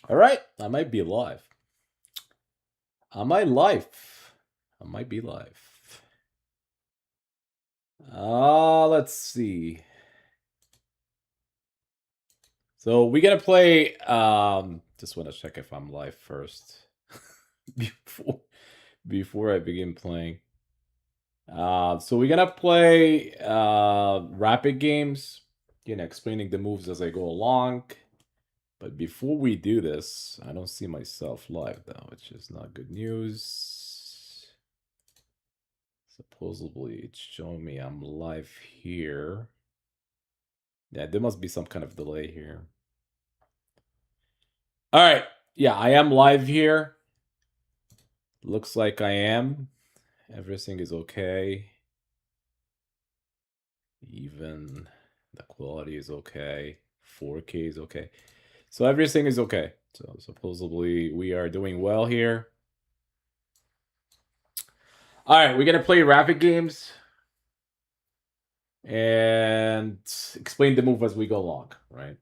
All right, I might be live. Am I live? I might be live. Let's see. So we're gonna play. Just want to check if I'm live first before before I begin playing. So we're gonna play rapid games. Explaining the moves as I go along. But before we do this, I don't see myself live though, which is not good news. Supposedly, it's showing me I'm live here. Yeah, there must be some kind of delay here. All right. Yeah, I am live here. Looks like I am. Everything is okay. Even the quality is okay. 4K is okay. So everything is okay. So supposedly we are doing well here. All right, we're going to play rapid games and explain the move as we go along, right?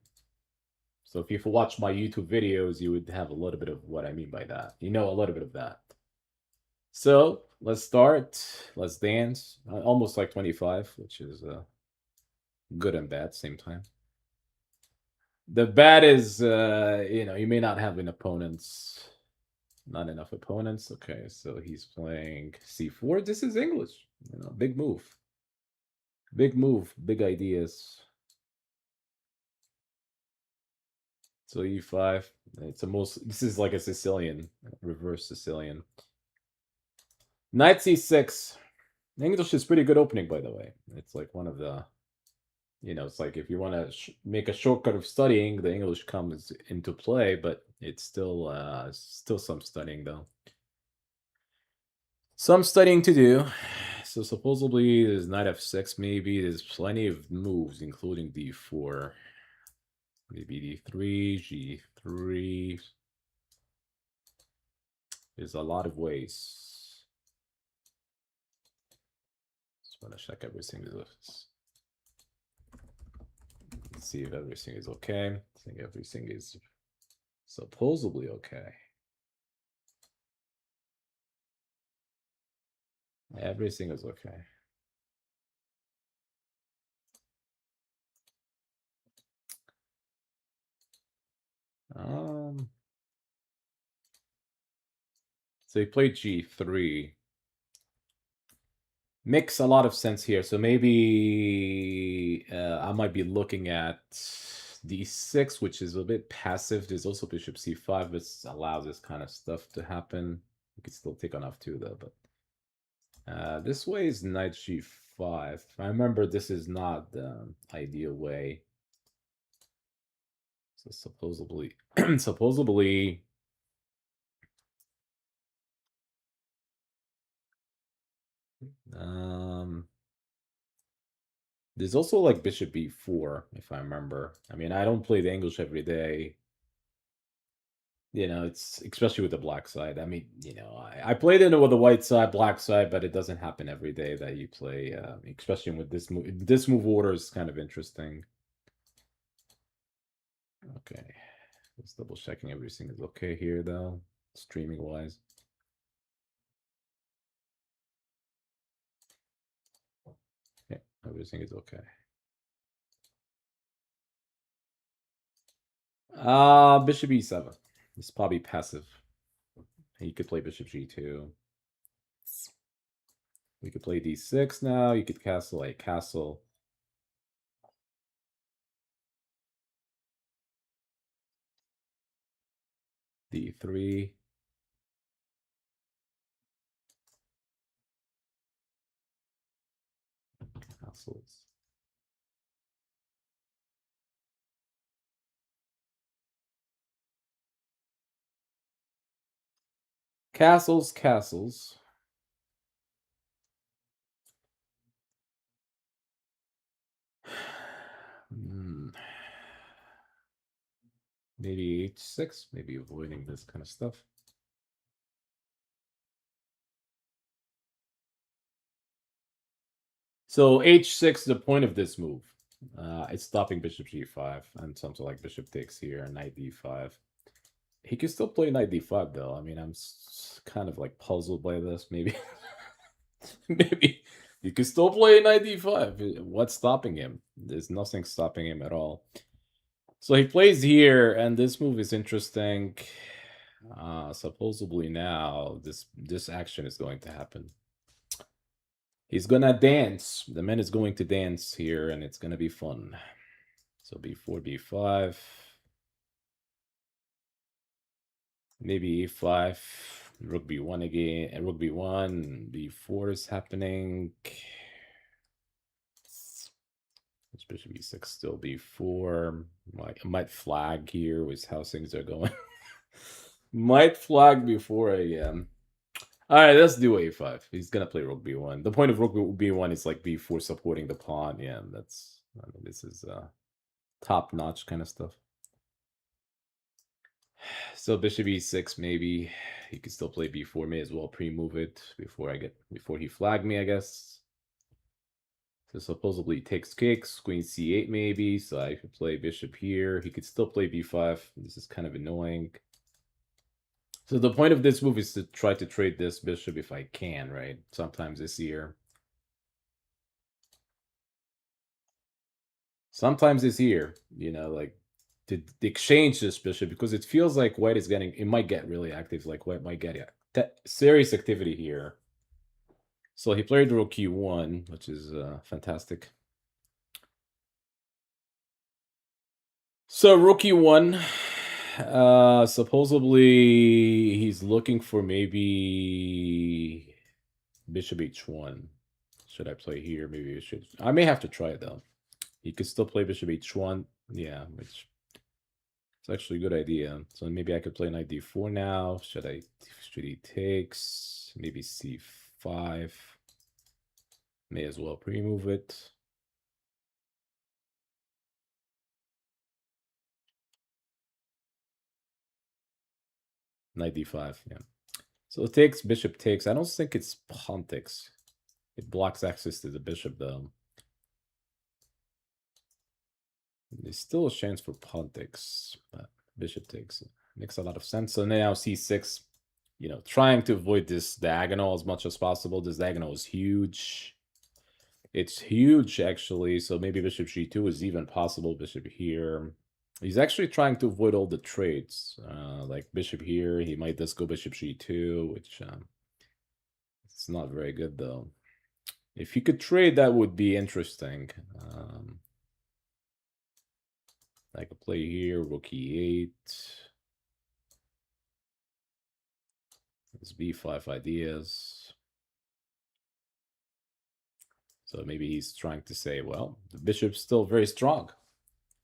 So if you watch my YouTube videos, you would have a little bit of what I mean by that. You know a little bit of that. So let's start. Let's dance. Almost like 25, which is good and bad same time. The bad is, you may not have an opponents. Not enough opponents. Okay, so he's playing c4. This is English. Big move. Big move. Big ideas. So e5. It's a most. This is like a Sicilian, reverse Sicilian. Knight c6. English is pretty good opening, by the way. It's like one of the, it's like if you want to make a shortcut of studying, the English comes into play, but it's still some studying though. Some studying to do. So supposedly there's knight f6. Maybe there's plenty of moves, including d4. Maybe d3, g3. There's a lot of ways. Just want to check everything. Let's see if everything is okay. I think everything is supposedly okay. Everything is okay. So he played g3. Makes a lot of sense here. So maybe I might be looking at d6, which is a bit passive. There's also bishop c5, which allows this kind of stuff to happen. You could still take on f2 though, but this way is knight g5. I remember this is not the ideal way. So supposedly, supposedly, there's also like bishop b4, if I remember. I mean, I don't play the English every day. It's especially with the black side. I mean, I played it with the white side, black side, but it doesn't happen every day that you play, especially with this move. This move order is kind of interesting. Okay. Just double checking everything is okay here, though, streaming wise. Yeah, everything is okay. Bishop e7. It's probably passive. You could play bishop g2. We could play d6 now. You could castle a castle. d3. Castles. Castles, castles. Maybe h6, maybe avoiding this kind of stuff. So h6, the point of this move, it's stopping bishop g5 and something like bishop takes here, knight d5. He could still play knight d5 though. I mean, I'm kind of like puzzled by this. Maybe, maybe he could still play knight d5. What's stopping him? There's nothing stopping him at all. So he plays here, and this move is interesting. Supposedly now this action is going to happen. He's gonna dance. The man is going to dance here, and it's gonna be fun. So b4, b5. Maybe e5, rook b1 again, and rook b1, b4 is happening. It's bishop e6, still b4. Might flag here with how things are going. Might flag before a. All right, let's do a5. He's gonna play rook b1. The point of rook b1 is like b4 supporting the pawn. Yeah, that's. I mean, this is top-notch kind of stuff. So bishop e6, maybe he could still play b4. May as well pre-move it before he flagged me, I guess. So supposedly he takes kicks, queen c8 maybe. So I could play bishop here. He could still play b5. This is kind of annoying. So the point of this move is to try to trade this bishop if I can, right? Sometimes this year. Sometimes this year, you know, like to exchange this bishop because it feels like white is getting, it might get really active, like white might get serious activity here. So he played rook e1, which is fantastic. So rook e1, supposedly he's looking for maybe bishop h1. Should I play here? Maybe I should. I may have to try it though. He could still play bishop h1. Yeah, which it's actually a good idea. So maybe I could play knight d4 now. Should he takes? Maybe c5. May as well pre-move it. Knight d5, yeah. So it takes, bishop takes. I don't think it's pawn takes. It blocks access to the bishop though. There's still a chance for pawn takes, but bishop takes. Makes a lot of sense. So now c6, you know, trying to avoid this diagonal as much as possible. This diagonal is huge. It's huge, actually. So maybe bishop g2 is even possible. Bishop here. He's actually trying to avoid all the trades. Like bishop here, he might just go bishop g2, which it's not very good, though. If he could trade, that would be interesting. I could play here, rook e8. There's b5 ideas. So maybe he's trying to say, well, the bishop's still very strong.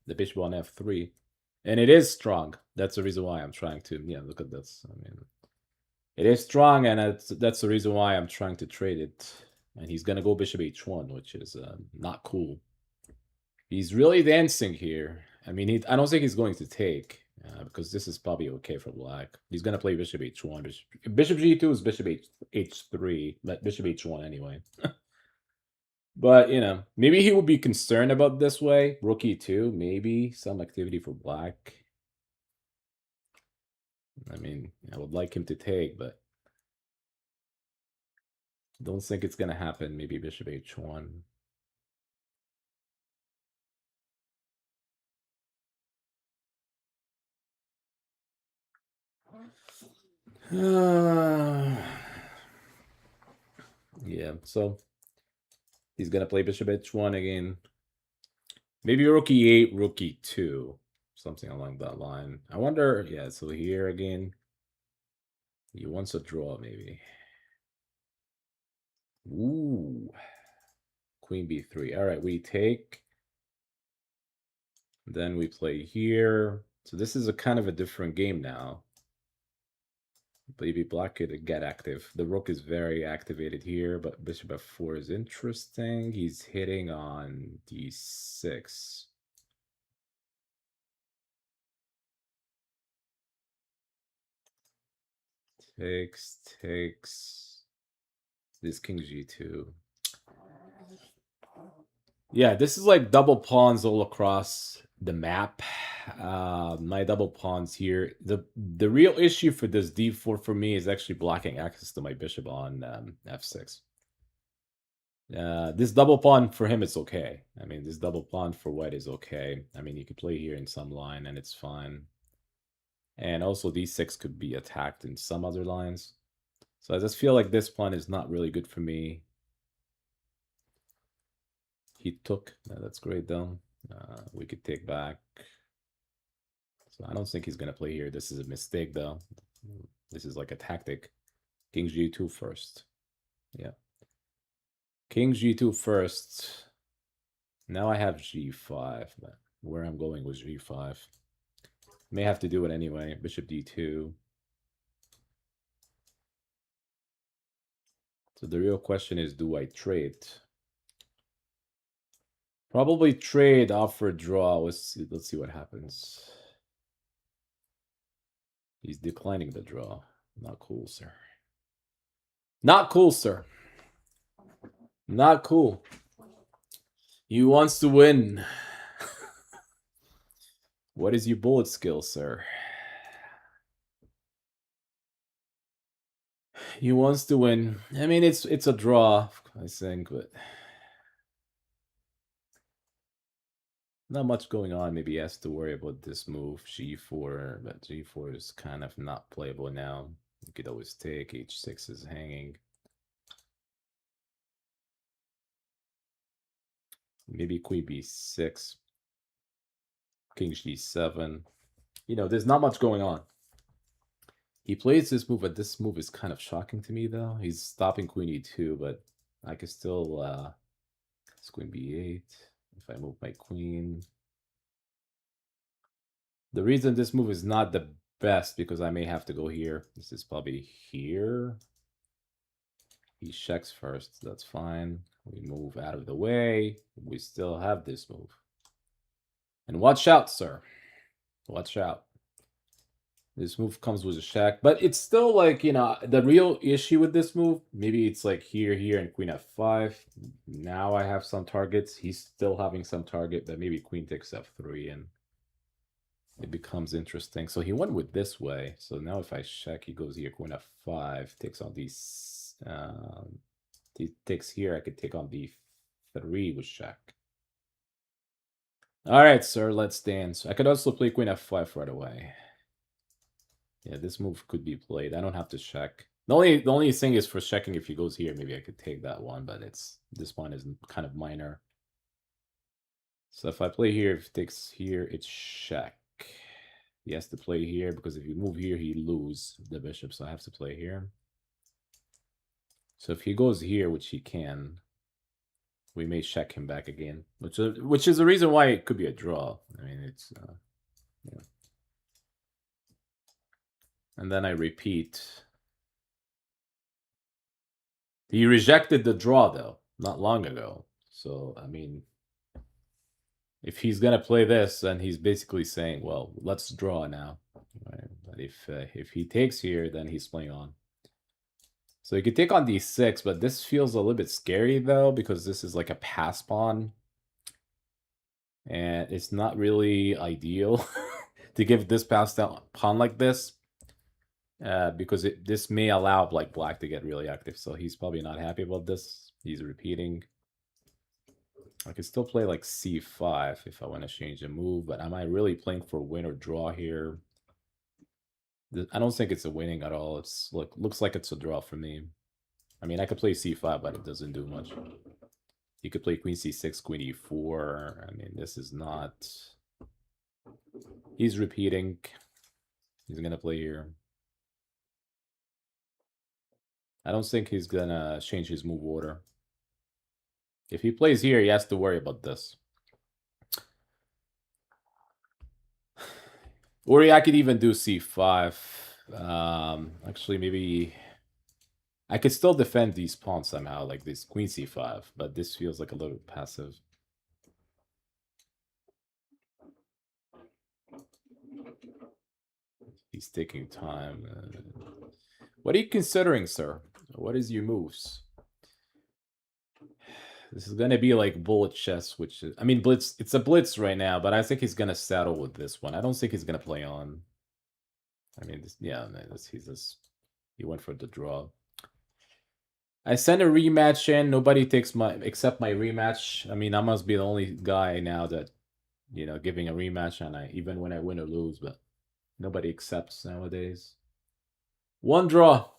The bishop on f3. And it is strong. That's the reason why I'm trying to, yeah, look at this. I mean, it is strong, and that's the reason why I'm trying to trade it. And he's going to go bishop h1, which is not cool. He's really dancing here. I mean, I don't think he's going to take, because this is probably okay for black. He's going to play bishop h1. Bishop g2 is bishop h3, but bishop h1 anyway. But, you know, maybe he would be concerned about this way. Rook e2, maybe some activity for black. I mean, I would like him to take, but don't think it's going to happen. Maybe bishop h1. Yeah, so he's going to play bishop h1 again. Maybe rook e8, rook e2. Something along that line. I wonder, yeah, so here again. He wants a draw, maybe. Ooh. Queen b3. All right, we take. Then we play here. So this is a kind of a different game now. Maybe black could get active. The rook is very activated here, but bishop f4 is interesting. He's hitting on d6. Takes. This king g2. Yeah, this is like double pawns all across. the map. My double pawns here. The real issue for this d4 for me is actually blocking access to my bishop on f6. This double pawn for him is okay. I mean, this double pawn for white is okay. I mean, you could play here in some line and it's fine. And also d6 could be attacked in some other lines. So I just feel like this pawn is not really good for me. He took. That's great though. We could take back. So I don't think he's going to play here. This is a mistake though. This is like a tactic. King g2 first. Yeah. King g2 first. Now I have g5, but where I'm going was g5. May have to do it anyway. Bishop d2. So the real question is, do I trade? Probably trade, offer, draw. Let's see what happens. He's declining the draw. Not cool, sir. Not cool, sir. Not cool. He wants to win. What is your bullet skill, sir? He wants to win. I mean, it's a draw, I think, but not much going on. Maybe he has to worry about this move, g4, but g4 is kind of not playable now. You could always take. h6 is hanging. Maybe queen b6. King g7. You know, there's not much going on. He plays this move, but this move is kind of shocking to me, though. He's stopping queen e2, but I can still... it's queen b8. If I move my queen... The reason this move is not the best, because I may have to go here. This is probably here. He checks first. That's fine. We move out of the way. We still have this move. And watch out, sir. Watch out. This move comes with a check. But it's still like, you know, the real issue with this move, maybe it's like here, here, and queen f5. Now I have some targets. He's still having some target, but maybe queen takes f3 and it becomes interesting. So he went with this way. So now if I check, he goes here, queen f5, takes on these... he takes here, I could take on d3 with check. All right, sir, let's dance. I could also play queen f5 right away. Yeah, this move could be played. I don't have to check. The only thing is for checking if he goes here, maybe I could take that one, but this one is kind of minor. So if I play here, if he takes here, it's check. He has to play here because if you move here, he lose the bishop. So I have to play here. So if he goes here, which he can, we may check him back again, which is the reason why it could be a draw. I mean, it's yeah. And then I repeat. He rejected the draw though, not long ago. So I mean, if he's gonna play this, then he's basically saying, "Well, let's draw now." Right? But if he takes here, then he's playing on. So you could take on d6, but this feels a little bit scary though, because this is like a pass pawn. And it's not really ideal to give this pass down pawn like this. Because this may allow like black to get really active. So he's probably not happy about this. He's repeating. I could still play like c5 if I want to change a move, but am I really playing for win or draw here? I don't think it's a winning at all. It's looks like it's a draw for me. I mean, I could play c5, but it doesn't do much. You could play queen c6, queen e4. I mean, this is not... He's repeating. He's going to play here. I don't think he's going to change his move order. If he plays here, he has to worry about this. Or I could even do c5. Actually, maybe... I could still defend these pawns somehow, like this queen c5, but this feels like a little passive. He's taking time. What are you considering, sir? What is your moves? This is gonna be like bullet chess, which is, I mean, blitz. It's a blitz right now, but I think he's gonna settle with this one. I don't think he's gonna play on. I mean, yeah, he went for the draw. I sent a rematch in. Nobody takes my except my rematch. I mean, I must be the only guy now that giving a rematch, and even when I win or lose, but nobody accepts nowadays. One draw.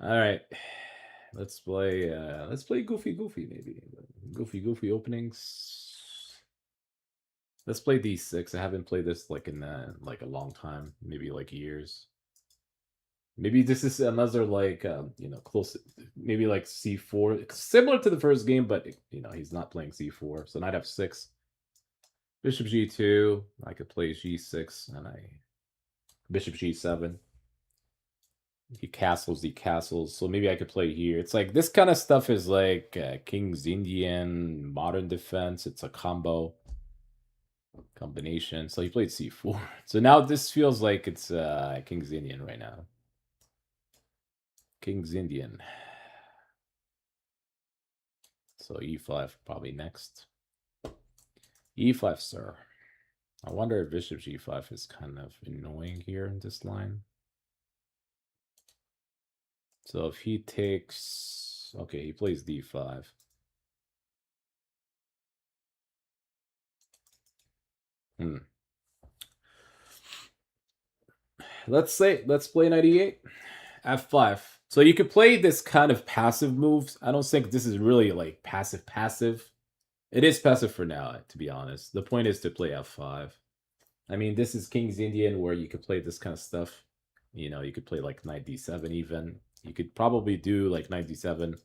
All right. Let's play Goofy maybe. Goofy openings. Let's play D6. I haven't played this like in like a long time, maybe like years. Maybe this is another like close, maybe like C4, similar to the first game, but he's not playing C4. So knight F6, bishop G2. I could play G6 and bishop G7. He castles. So maybe I could play here. It's like this kind of stuff is like King's Indian, modern defense. It's a combination. So he played C4. So now this feels like it's King's Indian right now. King's Indian. So E5 probably next. E5, sir. I wonder if bishop G5 is kind of annoying here in this line. So if he takes... Okay, he plays D5. Let's play 98. F5. So you could play this kind of passive moves. I don't think this is really like passive. It is passive for now, to be honest. The point is to play F5. I mean, this is King's Indian where you could play this kind of stuff. You could play like knight D7 even. You could probably do like knight D7.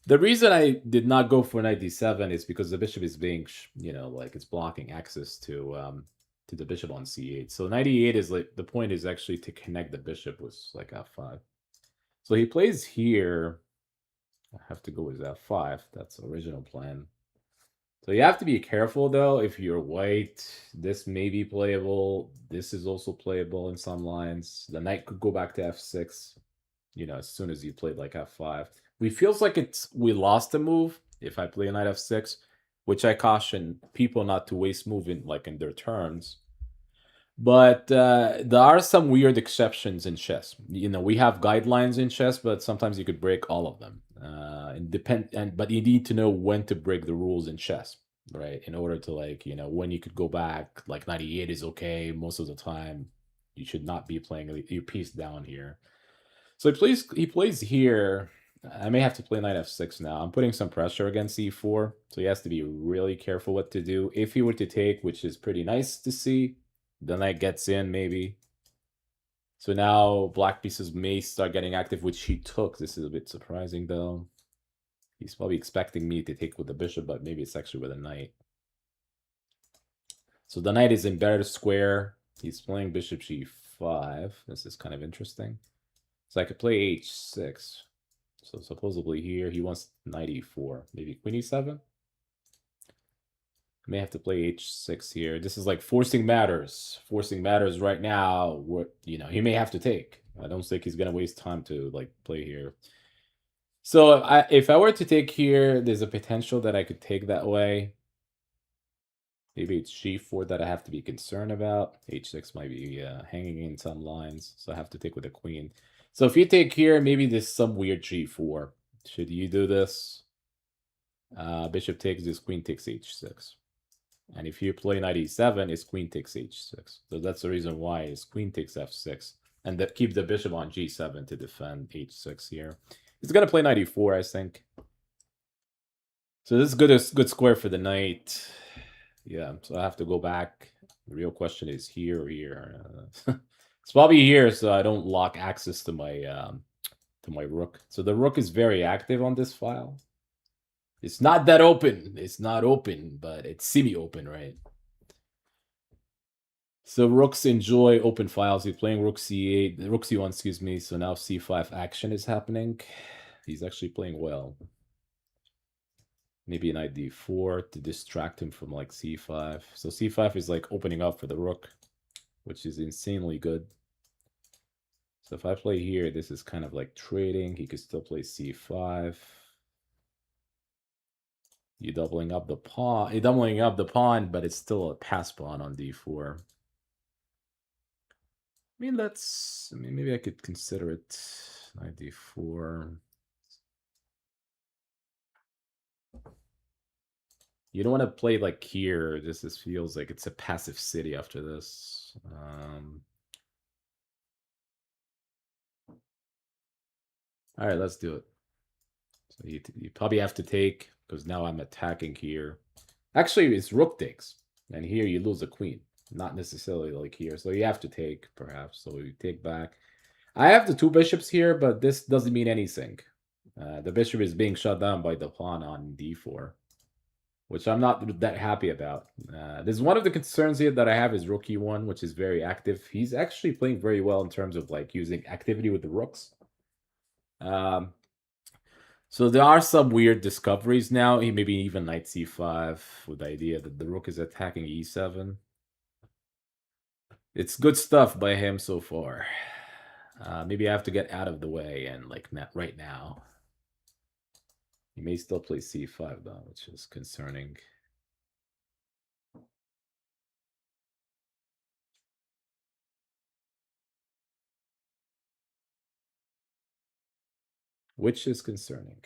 The reason I did not go for knight D7 is because the bishop is being, like it's blocking access to the bishop on C8. So knight E8 is like, the point is actually to connect the bishop with like F5. So he plays here. I have to go with F5. That's the original plan. So you have to be careful though. If you're white, this may be playable. This is also playable in some lines. The knight could go back to F6, as soon as you played like F5. We feels like we lost a move if I play knight F6, which I caution people not to waste move in their turns. But there are some weird exceptions in chess. We have guidelines in chess, but sometimes you could break all of them. But you need to know when to break the rules in chess, right? In order to when you could go back. Like 98 is okay most of the time. You should not be playing your piece down here. So he plays here. I may have to play knight F6 now. I'm putting some pressure against E4, so he has to be really careful what to do. If he were to take, which is pretty nice to see, the knight gets in, maybe. So now black pieces may start getting active, which he took. This is a bit surprising, though. He's probably expecting me to take with the bishop, but maybe it's actually with a knight. So the knight is in better square. He's playing bishop G5. This is kind of interesting. So I could play H6. So supposedly here, he wants knight E4. Maybe queen E7? I may have to play H6 here. This is like forcing matters. Forcing matters right now. He may have to take. I don't think he's going to waste time to play here. So if I were to take here, there's a potential that I could take that way. Maybe it's G4 that I have to be concerned about. H6 might be hanging in some lines, so I have to take with the queen. So if you take here, maybe there's some weird G4. Should you do this? Bishop takes this, queen takes H6. And if you play knight E7, it's queen takes H6. So that's the reason why it's queen takes F6. And keep the bishop on G7 to defend H6 here. He's going to play knight E4, I think. So this is good square for the knight. Yeah, so I have to go back. The real question is here or here. It's probably here, so I don't lock access to my rook. So the rook is very active on this file. It's not that open. It's not open, but it's semi-open, right? So rooks enjoy open files. He's playing rook c8, rook c1, excuse me. So now c5 action is happening. He's actually playing well. Maybe knight d4 to distract him from c5. So c5 is opening up for the rook, which is insanely good. So if I play here, this is kind of like trading. He could still play c5. You're doubling up the pawn. You're doubling up the pawn, but it's still a pass pawn on d4. I mean, maybe I could consider it knight d4. You don't want to play like here. This feels like it's a passive city after this. All right, let's do it. So you probably have to take, because now I'm attacking here. Actually, it's rook takes, and here you lose a queen. Not necessarily like here. So you have to take, perhaps. So you take back. I have the two bishops here, but this doesn't mean anything. The bishop is being shut down by the pawn on d4, which I'm not that happy about. There's one of the concerns here that I have is rook e1, which is very active. He's actually playing very well in terms of like using activity with the rooks. So there are some weird discoveries now. He maybe even knight c5 with the idea that the rook is attacking e7. It's good stuff by him so far. Maybe I have to get out of the way and like right now. He may still play c5 though, which is concerning. Which is concerning.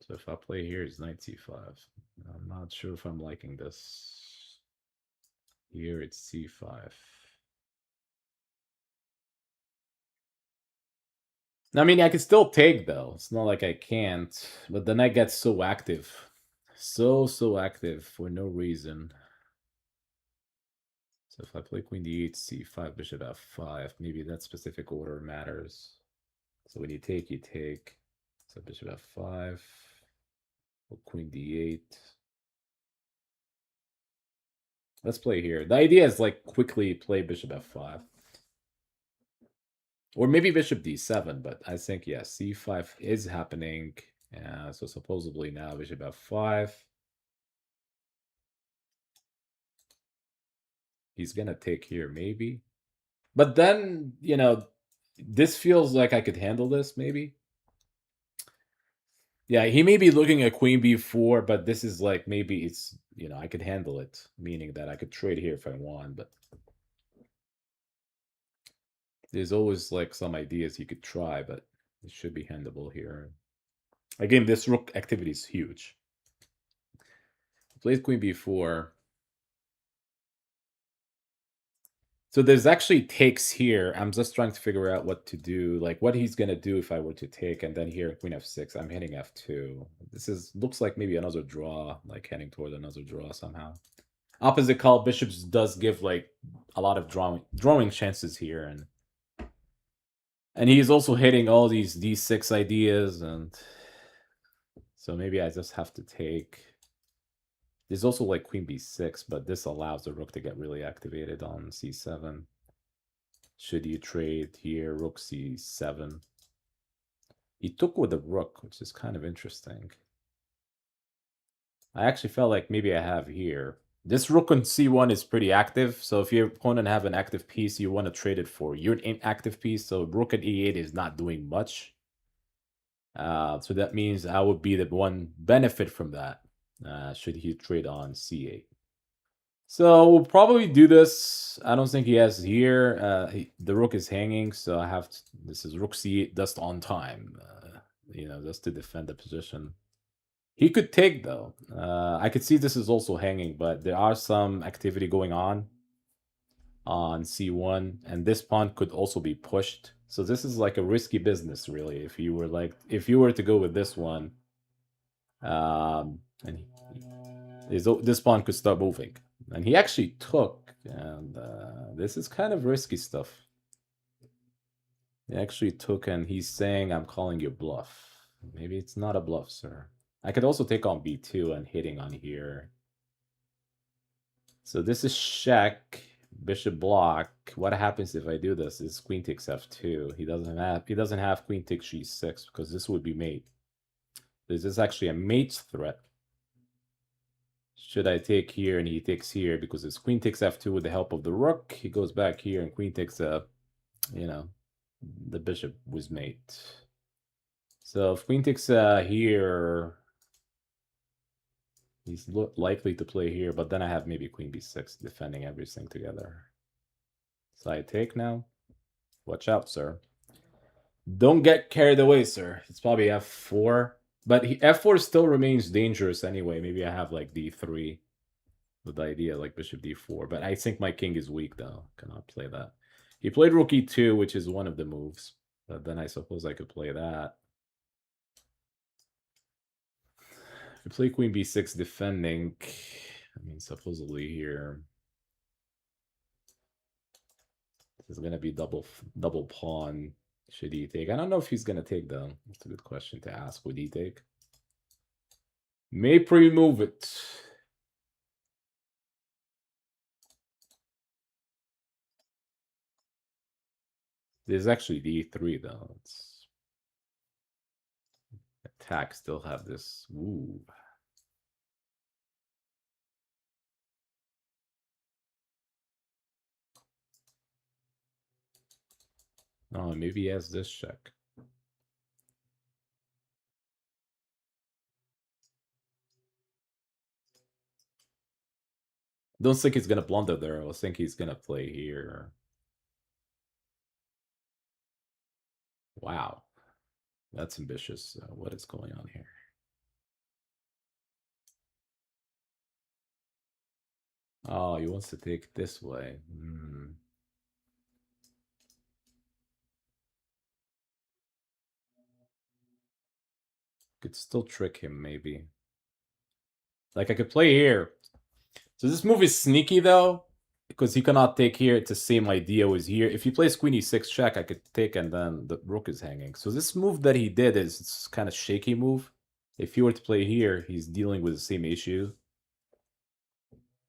So if I play here, it's knight c5. I'm not sure if I'm liking this. Here it's c5. I mean, I can still take, though. It's not like I can't. But the knight gets so active. So active for no reason. So if I play queen d8, c5, bishop f5, maybe that specific order matters. So when you take, you take. So bishop f5, or queen d8. Let's play here. The idea is like quickly play bishop f5. Or maybe bishop d7, but I think, yeah, c5 is happening. So supposedly now bishop f5. He's going to take here, maybe. But then, this feels like I could handle this, maybe. Yeah, he may be looking at queen b4, but this is like, maybe it's, I could handle it. Meaning that I could trade here if I want, but there's always like some ideas you could try, but it should be handleable here. Again, this rook activity is huge. Plays queen b4. So there's actually takes here. I'm just trying to figure out what to do, like what he's gonna do if I were to take, and then here queen f6. I'm hitting f2. This looks like maybe another draw, like heading toward another draw somehow. Opposite call bishops does give like a lot of drawing chances here, and he's also hitting all these d6 ideas, and so maybe I just have to take. There's also like queen b6, but this allows the rook to get really activated on c7. Should you trade here, rook c7? He took with the rook, which is kind of interesting. I actually felt like maybe I have here. This rook on c1 is pretty active, so if your opponent have an active piece, you want to trade it for your inactive piece, so rook at e8 is not doing much. So that means I would be the one benefit from that, should he trade on c8. So we'll probably do this. I don't think he has here. The rook is hanging, so I have to, this is rook c8 just on time, just to defend the position. He could take, though. I could see this is also hanging, but there are some activity going on c1, and this pawn could also be pushed. So this is like a risky business, really. If you were to go with this one, and this pawn could start moving. And he actually took, and this is kind of risky stuff. He actually took, and he's saying, I'm calling you bluff. Maybe it's not a bluff, sir. I could also take on b2 and hitting on here. So this is check, bishop block. What happens if I do this? Is queen takes f2. He doesn't have queen takes g6 because this would be mate. This is actually a mate's threat. Should I take here? And he takes here because his queen takes f2 with the help of the rook. He goes back here and queen takes a, you know, the bishop was mate. So if queen takes here, he's likely to play here, but then I have maybe queen b6 defending everything together. So I take now. Watch out, sir. Don't get carried away, sir. It's probably f4. But f4 still remains dangerous anyway. Maybe I have like d3 with the idea like bishop d4. But I think my king is weak, though. Cannot play that. He played rook e2, which is one of the moves. But then I suppose I could play that. If you play queen b6 defending, I mean, supposedly here, this is going to be double pawn. Should he take? I don't know if he's going to take, though. That's a good question to ask. Would he take? May pre-move it. There's actually d3, though. It's attack still have this. Ooh. Oh, maybe he has this check. Don't think he's gonna blunder there. I think he's gonna play here. Wow, that's ambitious. What is going on here? Oh, he wants to take this way. Could still trick him, maybe. Like, I could play here. So this move is sneaky, though, because he cannot take here. It's the same idea as here. If he plays queen e6 check, I could take, and then the rook is hanging. So this move that he did is kind of shaky move. If he were to play here, he's dealing with the same issue.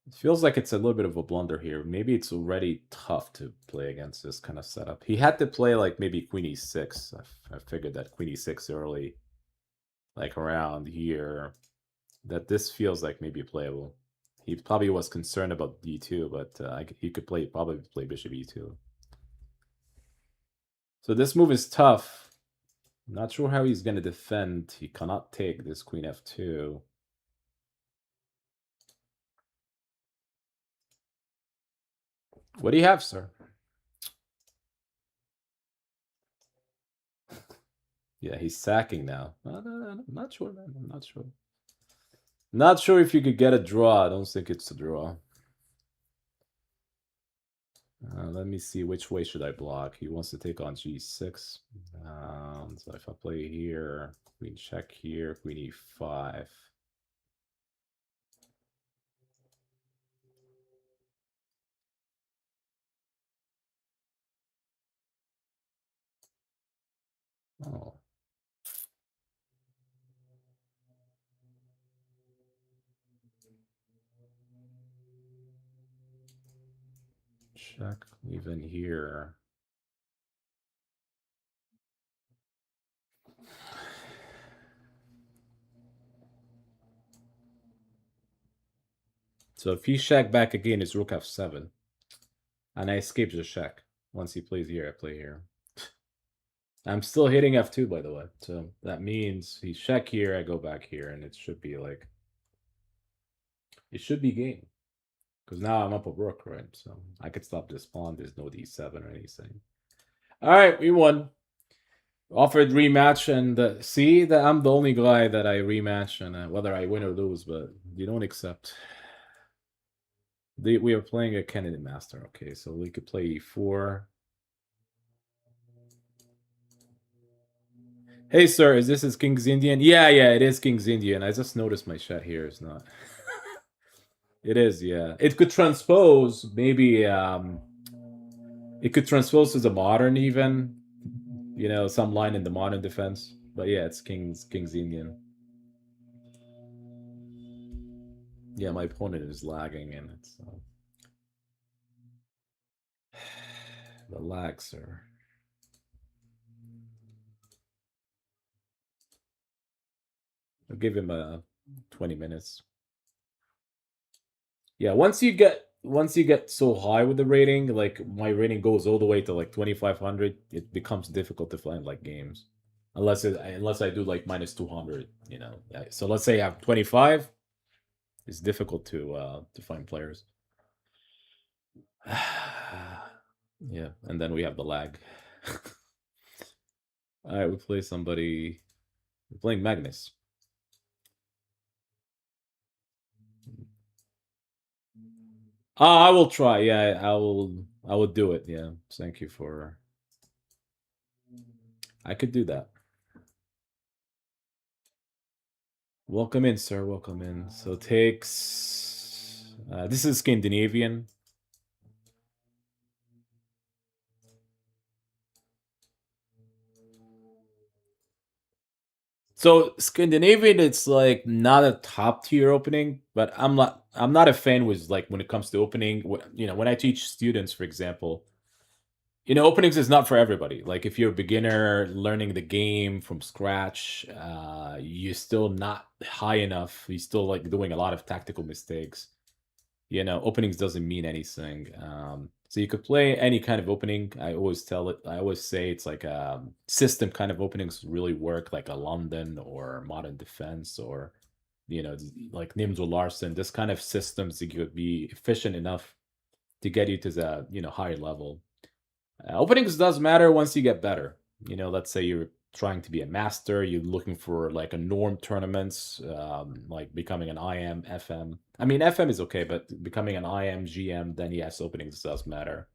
It feels like it's a little bit of a blunder here. Maybe it's already tough to play against this kind of setup. He had to play like maybe queen e6. I figured that queen e6 early, like around here, that this feels like maybe playable. He probably was concerned about d2, but he could probably play bishop e2. So this move is tough. I'm not sure how he's going to defend. He cannot take this queen f2. What do you have, sir? Yeah, he's sacking now. I'm not sure, man. I'm not sure. Not sure if you could get a draw. I don't think it's a draw. Let me see, which way should I block? He wants to take on g6. So if I play here, queen check here, queen e5. Oh. Check even here. So if he check back again, it's rook f7. And I escape the check. Once he plays here, I play here. I'm still hitting f2, by the way. So that means he check here, I go back here, and it should be like... It should be game. Because now I'm up a rook, right? So I could stop this pawn. There's no d7 or anything. All right, we won. Offered rematch, and see that I'm the only guy that I rematch, and whether I win or lose, but you don't accept. We are playing a candidate master. Okay, so we could play e4. Hey, sir, is this King's Indian? Yeah, it is King's Indian. I just noticed my chat here is not. It is, yeah. It could transpose, maybe, it could transpose to the modern even. You know, some line in the modern defense. But yeah, it's King's Indian. Yeah, my opponent is lagging in it, so. The lag, sir. I'll give him 20 minutes. Yeah, once you get so high with the rating, like my rating goes all the way to like 2500, it becomes difficult to find like games. Unless I do like minus 200, you know. So let's say I have 25, it's difficult to find players. Yeah, and then we have the lag. All right, we play somebody. We're playing Magnus. I will try. Yeah, I will. I will do it. Yeah, thank you for. I could do that. Welcome in, sir. Welcome in. So takes. This is Scandinavian. So Scandinavian, it's like not a top tier opening, but I'm not a fan with like when it comes to opening. You know, when I teach students, for example, you know, openings is not for everybody. Like if you're a beginner learning the game from scratch, you're still not high enough. You're still like doing a lot of tactical mistakes. You know, openings doesn't mean anything. So you could play any kind of opening. I always say it's like system kind of openings really work, like a London or Modern Defense or, you know, like Nims or Larson. This kind of systems that could be efficient enough to get you to the, you know, higher level. Openings does matter once you get better. You know, let's say you're trying to be a master, you're looking for like a norm tournaments, like becoming an IM, FM. I mean, FM is okay, but becoming an IM, GM, then yes, openings does matter.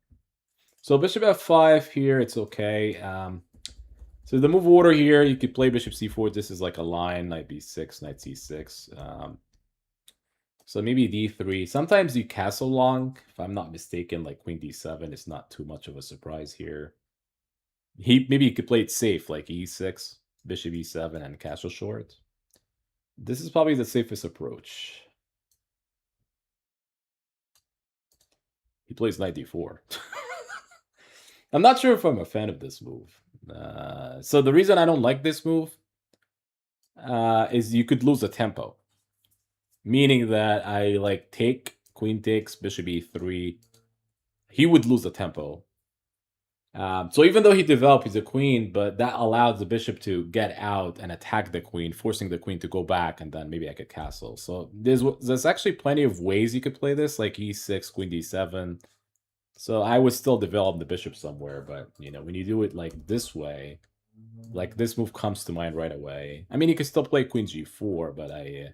So bishop f5 here, it's okay. So the move order here, you could play bishop c4. This is like a line, knight b6, knight c6. So maybe d3. Sometimes you castle long. If I'm not mistaken, like queen d7 is not too much of a surprise here. Maybe he could play it safe, like e6, bishop e7, and castle short. This is probably the safest approach. He plays knight d4. I'm not sure if I'm a fan of this move. So the reason I don't like this move is you could lose the tempo. Meaning that I like take, queen takes, bishop e3. He would lose the tempo. So even though he developed, he's a queen, but that allows the bishop to get out and attack the queen, forcing the queen to go back, and then maybe I could castle. So there's actually plenty of ways you could play this, like e6, queen d7. So I would still develop the bishop somewhere, but you know, when you do it like this way, like this move comes to mind right away. I mean, you can still play queen g4, but I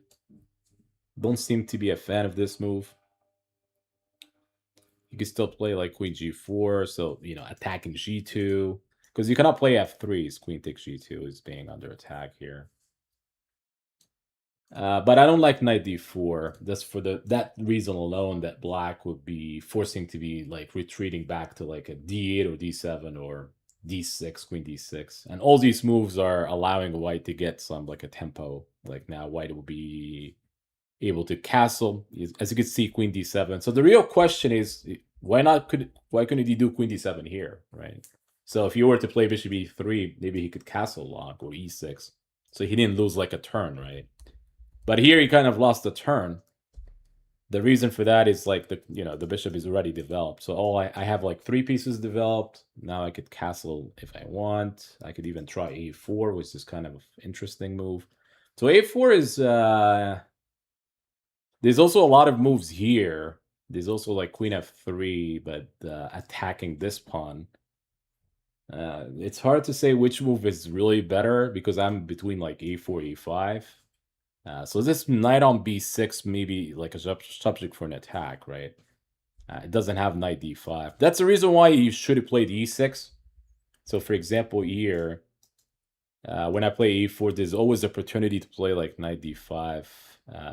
don't seem to be a fan of this move. You can still play like queen g4, so you know, attacking g2, because you cannot play f3s. Queen takes g2 is being under attack here. But I don't like knight d4. That's for that reason alone, that black would be forcing to be like retreating back to like a d8 or d7 or d6, queen d6. And all these moves are allowing white to get some like a tempo. Like now white will be able to castle, as you can see, queen d7. So the real question is, why couldn't he do queen d7 here, right? So if you were to play bishop e3, maybe he could castle lock or e6. So he didn't lose like a turn, right? But here he kind of lost a turn. The reason for that is like the bishop is already developed. So I have like 3 pieces developed. Now I could castle if I want. I could even try a4, which is kind of an interesting move. So a4 is there's also a lot of moves here. There's also like queen f3, but attacking this pawn. It's hard to say which move is really better because I'm between like a4, a5. So this knight on b6 maybe like a subject for an attack, right? It doesn't have knight d5. That's the reason why you should have played e6. So for example, here, when I play e4, there's always opportunity to play like knight d5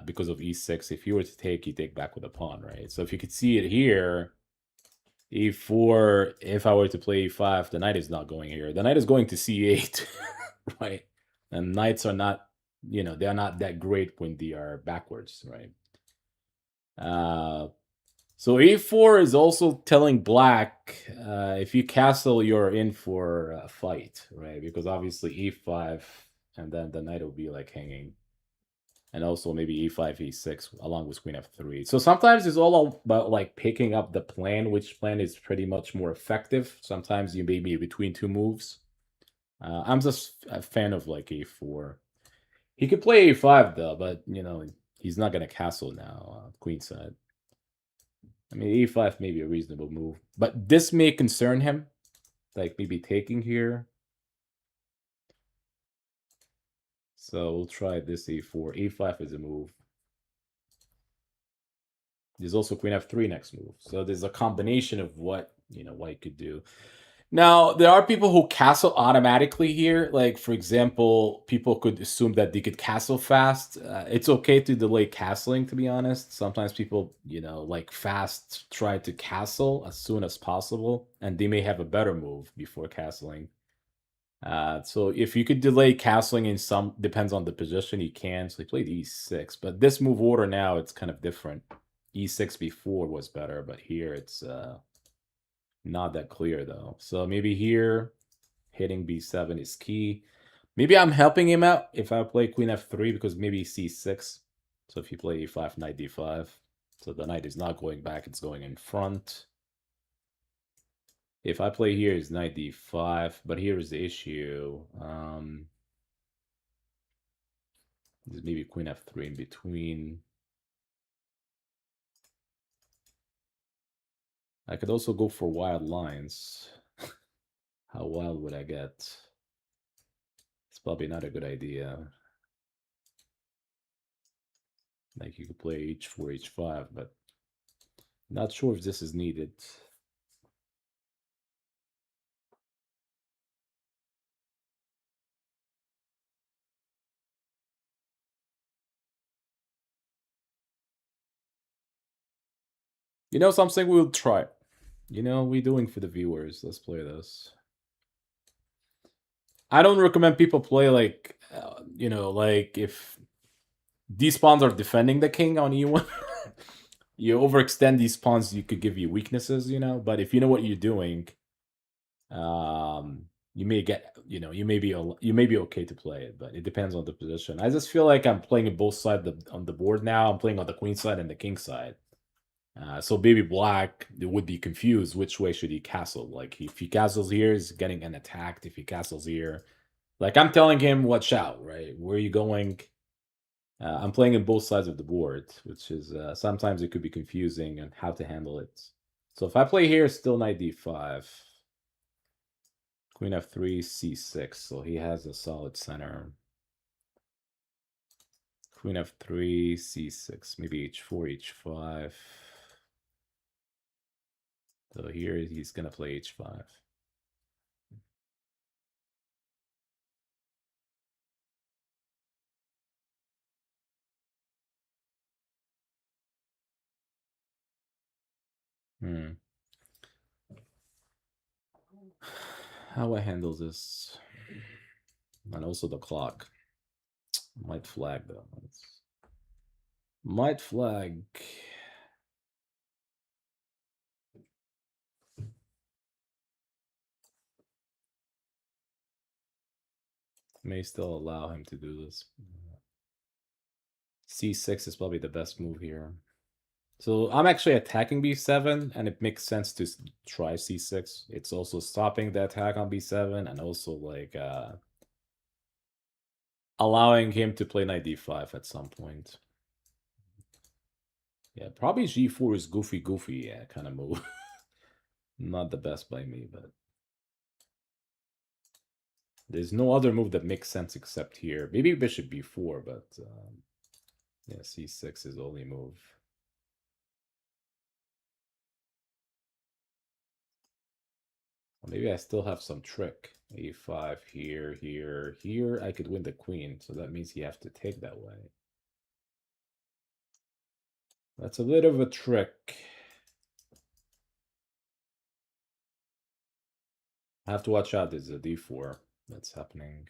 because of e6. If you were to take, you take back with a pawn, right? So if you could see it here, e4, if I were to play e5, the knight is not going here. The knight is going to c8, right? And knights are not, you know, they're not that great when they are backwards, right? So e4 is also telling black, if you castle, you're in for a fight, right? Because obviously e5, and then the knight will be like hanging. And also maybe e5, e6, along with queen f3. So sometimes it's all about like picking up the plan, which plan is pretty much more effective. Sometimes you may be between two moves. I'm just a fan of like a4. He could play a5 though, but you know, he's not gonna castle now, queenside. I mean, e5 may be a reasonable move, but this may concern him, like maybe taking here. So we'll try this a4. a5 is a move. There's also queen f3 next move. So there's a combination of what, you know, white could do. Now, there are people who castle automatically here. Like, for example, people could assume that they could castle fast. It's okay to delay castling, to be honest. Sometimes people, you know, like fast try to castle as soon as possible, and they may have a better move before castling. So if you could delay castling in some, depends on the position, you can. So he played e6, but this move order now, it's kind of different. E6 before was better, but here it's not that clear though. So maybe here, hitting b7 is key. Maybe I'm helping him out if I play queen f3 because maybe c6. So if you play e5, knight d5. So the knight is not going back, it's going in front. If I play here, it's knight d5, but here is the issue. There's maybe queen f3 in between. I could also go for wild lines. How wild would I get? It's probably not a good idea. Like you could play h4, h5, but not sure if this is needed. You know something? We'll try. You know, we're doing for the viewers. Let's play this. I don't recommend people play like, you know, like if these pawns are defending the king on e1, you overextend these pawns, you could give you weaknesses, you know. But if you know what you're doing, you may get, you know, you may be okay to play it, but it depends on the position. I just feel like I'm playing on both sides on the board now. I'm playing on the queen side and the king side. So baby black would be confused which way should he castle. Like if he castles here, he's getting an attacked. If he castles here, like I'm telling him, watch out, right? Where are you going? I'm playing in both sides of the board, which is sometimes it could be confusing and how to handle it. So if I play here, still knight d5, queen f3, c6. So he has a solid center. Queen f3, c6, maybe h4, h5. So here he's gonna play h5. How I handle this, and also the clock. Might flag though. Might flag. May still allow him to do this. c6 is probably the best move here. So I'm actually attacking b7, and it makes sense to try c6. It's also stopping the attack on b7, and also like allowing him to play knight d5 at some point. Yeah, probably g4 is goofy, yeah, kind of move. Not the best by me, but there's no other move that makes sense except here. Maybe bishop b4, but yeah, c6 is the only move. Maybe I still have some trick. a5 here, here, here. I could win the queen, so that means you have to take that way. That's a bit of a trick. I have to watch out. There's a d4 that's happening.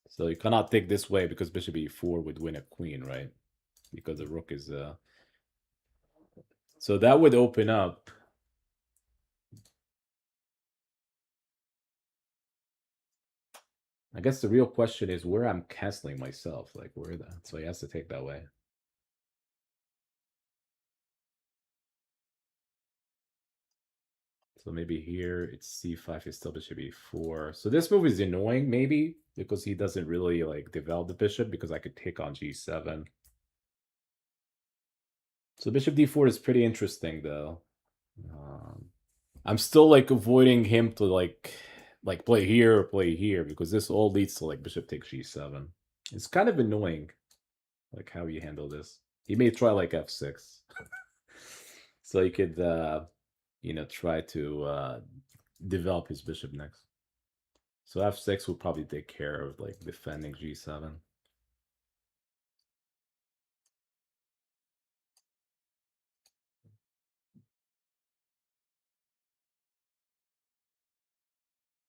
So you cannot take this way because bishop e4 would win a queen, right? Because the rook is... So that would open up... I guess the real question is where I'm canceling myself. Like where that. So he has to take that way. So maybe here it's c5, his still bishop e4. So this move is annoying, maybe, because he doesn't really like develop the bishop because I could take on g7. So bishop d4 is pretty interesting though. I'm still like avoiding him to like play here or play here because this all leads to like bishop takes g7. It's kind of annoying, like how you handle this. He may try like f6, so he could try to develop his bishop next. So f6 will probably take care of like defending g7.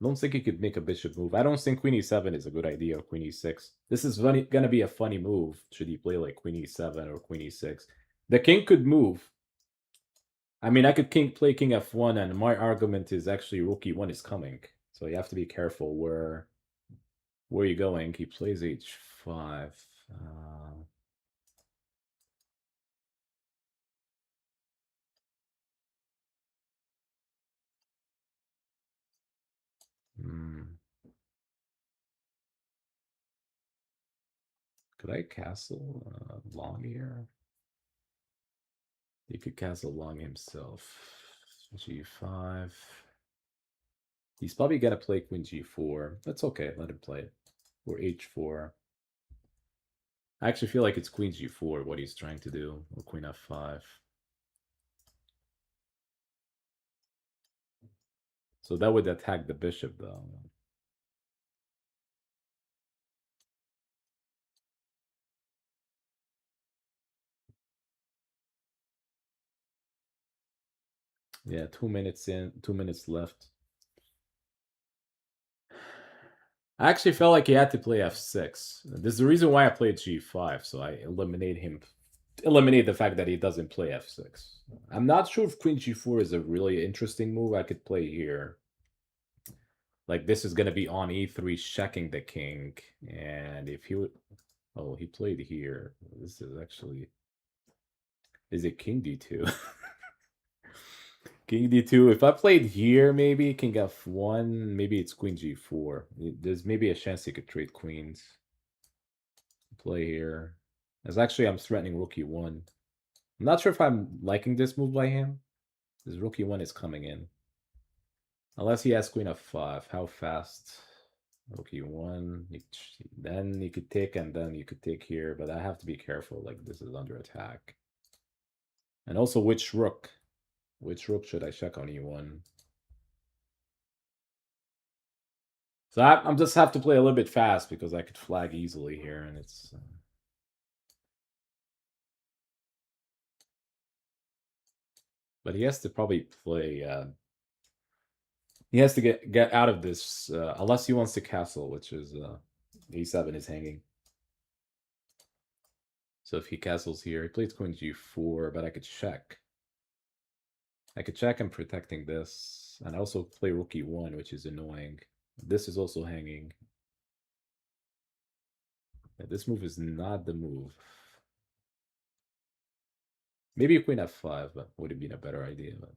I don't think he could make a bishop move. I don't think queen e7 is a good idea, or queen e6. This is going to be a funny move should he play like queen e7 or queen e6. The king could move. I mean, I could play king f1, and my argument is actually rook e1 is coming. So you have to be careful where you're going. He plays h5. Could I castle long here? He could castle long himself. g5. He's probably going to play queen g4. That's okay. Let him play it. Or h4. I actually feel like it's queen g4 what he's trying to do. Or queen f5. So that would attack the bishop, though. Yeah, 2 minutes in, 2 minutes left. I actually felt like he had to play f6. This is the reason why I played g5, so I eliminate the fact that he doesn't play f6. I'm not sure if queen g4 is a really interesting move I could play here. Like, this is going to be on e3, checking the king, and if he would... Oh, he played here. This is actually... Is it king d2? King d2. If I played here, maybe king f1, maybe it's queen g4. There's maybe a chance he could trade queens. Play here. As actually, I'm threatening rook e1. I'm not sure if I'm liking this move by him. This rook e1 is coming in. Unless he has queen f5. How fast? Rook e1. Then you could take, and then you could take here. But I have to be careful. Like, this is under attack. And also, which rook? Which rook should I check on e1? So I'm just have to play a little bit fast because I could flag easily here, and it's... But he has to probably play... he has to get out of this, unless he wants to castle, which is... e7 is hanging. So if he castles here, he plays queen g4, but I could check. I could check and protecting this, and also play rook e1, which is annoying. This is also hanging. Yeah, this move is not the move. Maybe queen f5, but would have been a better idea. But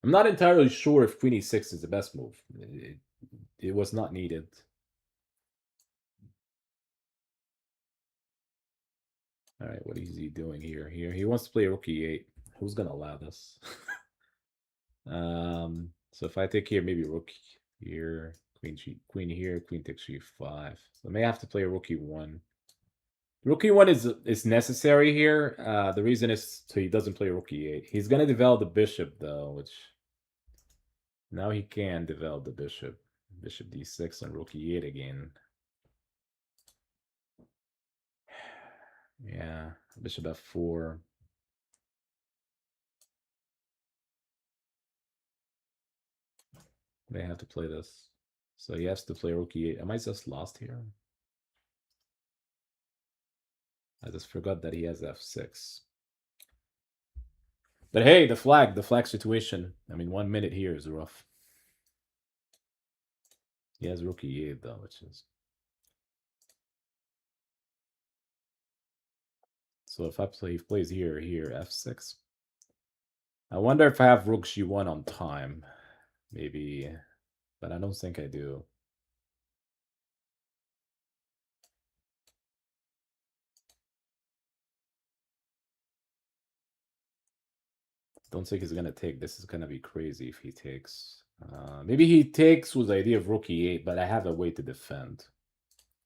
I'm not entirely sure if queen e6 is the best move. It was not needed. All right, what is he doing here? He wants to play rook e8. Who's gonna allow this? So if I take here, maybe rook here, queen here, queen takes g5. So I may have to play rook e1. Rook e1 is necessary here. The reason is so he doesn't play rook e8. He's gonna develop the bishop though, which now he can develop the bishop. Bishop d6 and rook e8 again. Yeah, bishop f4. They have to play this. So he has to play rook e8. Am I just lost here? I just forgot that he has f6. But hey, the flag situation. I mean, 1 minute here is rough. He has rook e8 though, which is... So if he plays here, f6. I wonder if I have rook g1 on time. Maybe, but I don't think I do. Don't think he's gonna take. This is gonna be crazy if he takes. Maybe he takes with the idea of rook e8, but I have a way to defend.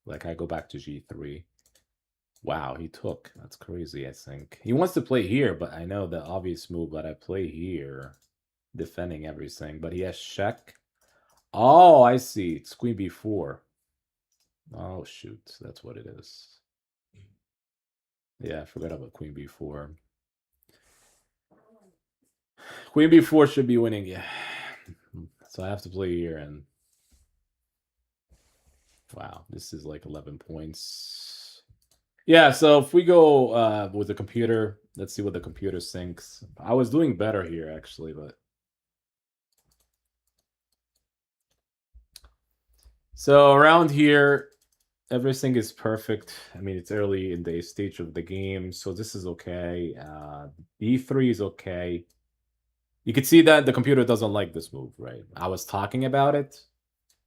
Like I go back to g3. Wow, he took. That's crazy, I think. He wants to play here, but I know the obvious move, but I play here, defending everything. But he has check. Oh, I see. It's queen b4. Oh, shoot. That's what it is. Yeah, I forgot about queen b4. Queen b4 should be winning, yeah. So I have to play here, and... Wow, this is like 11 points. Yeah, so if we go with the computer, let's see what the computer thinks. I was doing better here, actually, but... So around here, everything is perfect. I mean, it's early in the stage of the game, so this is okay. E3 is okay. You can see that the computer doesn't like this move, right? I was talking about it,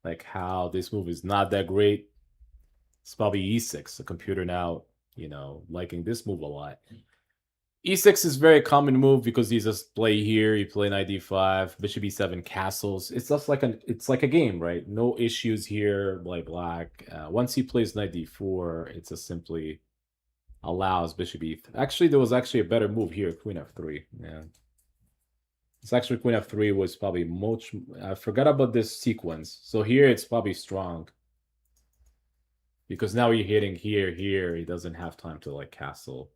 like how this move is not that great. It's probably e6. The computer now, liking this move a lot. E6 is very common move because you just play here, you play knight d5, bishop e7, castles. It's just like a game, right? No issues here, black. Once he plays knight d4, it just simply allows bishop e3. Actually, there was actually a better move here, queen f3. Yeah. It's actually queen f3 was probably much... I forgot about this sequence. So here it's probably strong. Because now you're hitting here. He doesn't have time to castle.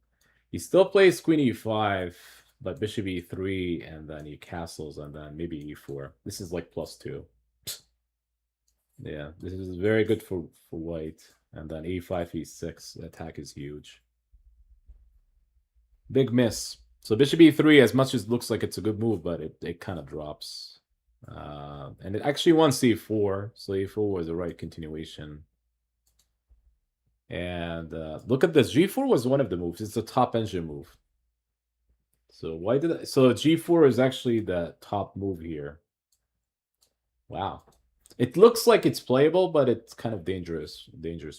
He still plays queen e5, but bishop e3, and then he castles, and then maybe e4. This is like +2. Yeah, this is very good for white. And then e5, e6. The attack is huge. Big miss. So bishop e3, as much as it looks like it's a good move, but it kind of drops. And it actually won c4, so e4 was the right continuation. And look at this. G4 was one of the moves. It's a top engine move. So why did I... So G4 is actually the top move here. Wow. It looks like it's playable, but it's kind of dangerous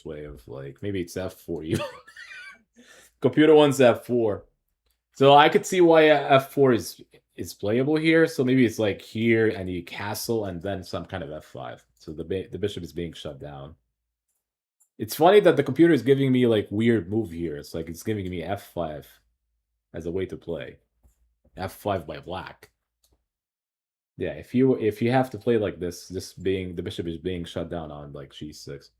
way of maybe it's F4 even. Computer wants F4. So I could see why F4 is playable here. So maybe it's like here and you castle and then some kind of F5. So the bishop is being shut down. It's funny that the computer is giving me weird move here. It's like it's giving me F5 as a way to play. F5 by black. Yeah, if you have to play like this being the bishop is being shut down on G6.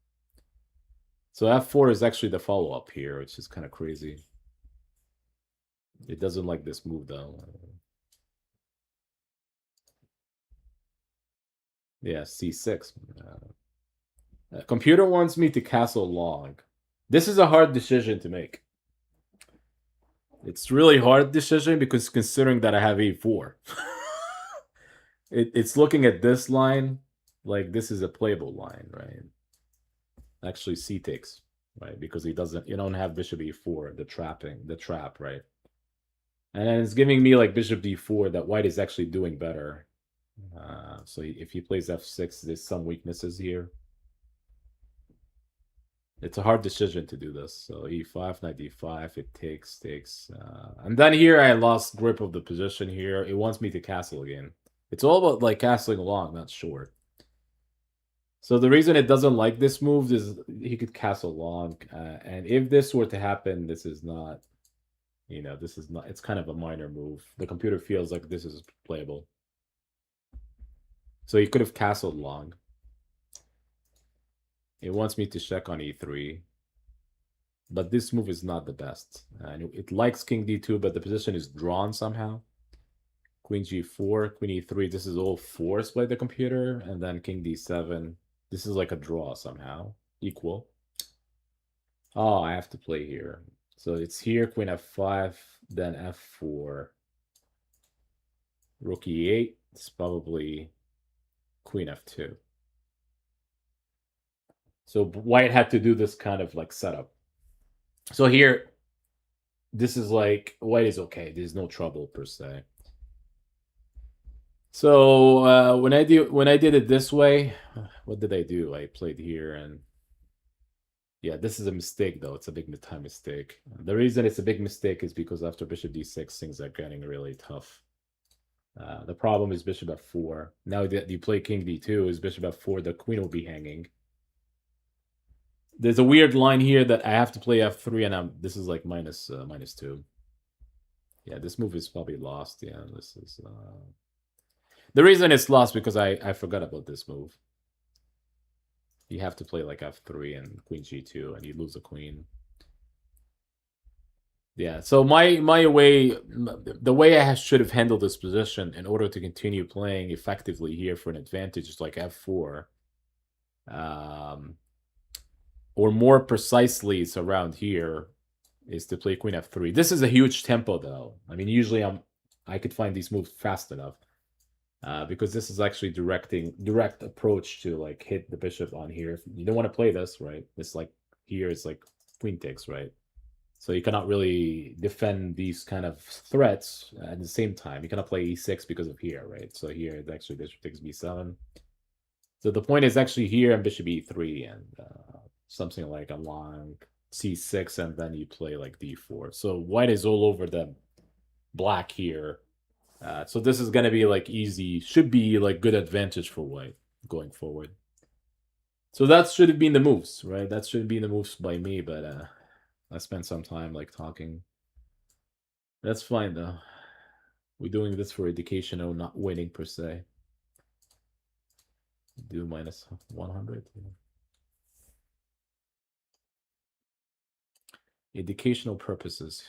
So F4 is actually the follow-up here, which is kind of crazy. It doesn't like this move though. Yeah, C6. Computer wants me to castle long. This is a hard decision to make. It's really hard decision because considering that I have a4. It's looking at this line like this is a playable line, right? Actually, C takes, right? Because you don't have bishop e4, the trap, right? And then it's giving me bishop d4 that white is actually doing better. So if he plays f6, there's some weaknesses here. It's a hard decision to do this. So e5, knight d5, it takes. And then here I lost grip of the position here. It wants me to castle again. It's all about castling long, not short. So the reason it doesn't like this move is he could castle long. And if this were to happen, this is not, it's kind of a minor move. The computer feels like this is playable. So he could have castled long. It wants me to check on e3. But this move is not the best. It likes king d2, but the position is drawn somehow. Queen g4, queen e3. This is all forced by the computer. And then king d7. This is like a draw somehow. Equal. Oh, I have to play here. So it's here, queen f5, then f4. Rook e8. It's probably queen f2. So white had to do this kind of like setup. So here, this is like white is okay. There's no trouble per se. So when I did it this way, what did I do? I played here, and yeah, this is a mistake though. It's a big time mistake. The reason it's a big mistake is because after bishop d6, things are getting really tough. The problem is bishop f4. Now that you play king d2, is bishop f4, the queen will be hanging. There's a weird line here that I have to play f3, and this is like -2. Yeah, this move is probably lost. Yeah, this is the reason it's lost because I forgot about this move. You have to play like f3 and queen g2, and you lose the queen. Yeah, so my way, the way I should have handled this position in order to continue playing effectively here for an advantage is like f4. Or more precisely, it's around here, is to play queen f3. This is a huge tempo, though. I mean, usually I could find these moves fast enough. Because this is actually direct approach to like hit the bishop on here. You don't want to play this, right? This like here is like queen takes, right? So you cannot really defend these kind of threats at the same time. You cannot play e6 because of here, right? So here it's actually bishop takes b7. So the point is actually here and bishop e3 and something like a long c6, and then you play like d4. So white is all over the black here. So this is going to be like easy, should be like good advantage for white going forward. So that should have been the moves, right? That should be the moves by me, but I spent some time like talking. That's fine though. We're doing this for educational, not winning per se. Do -100. Educational purposes.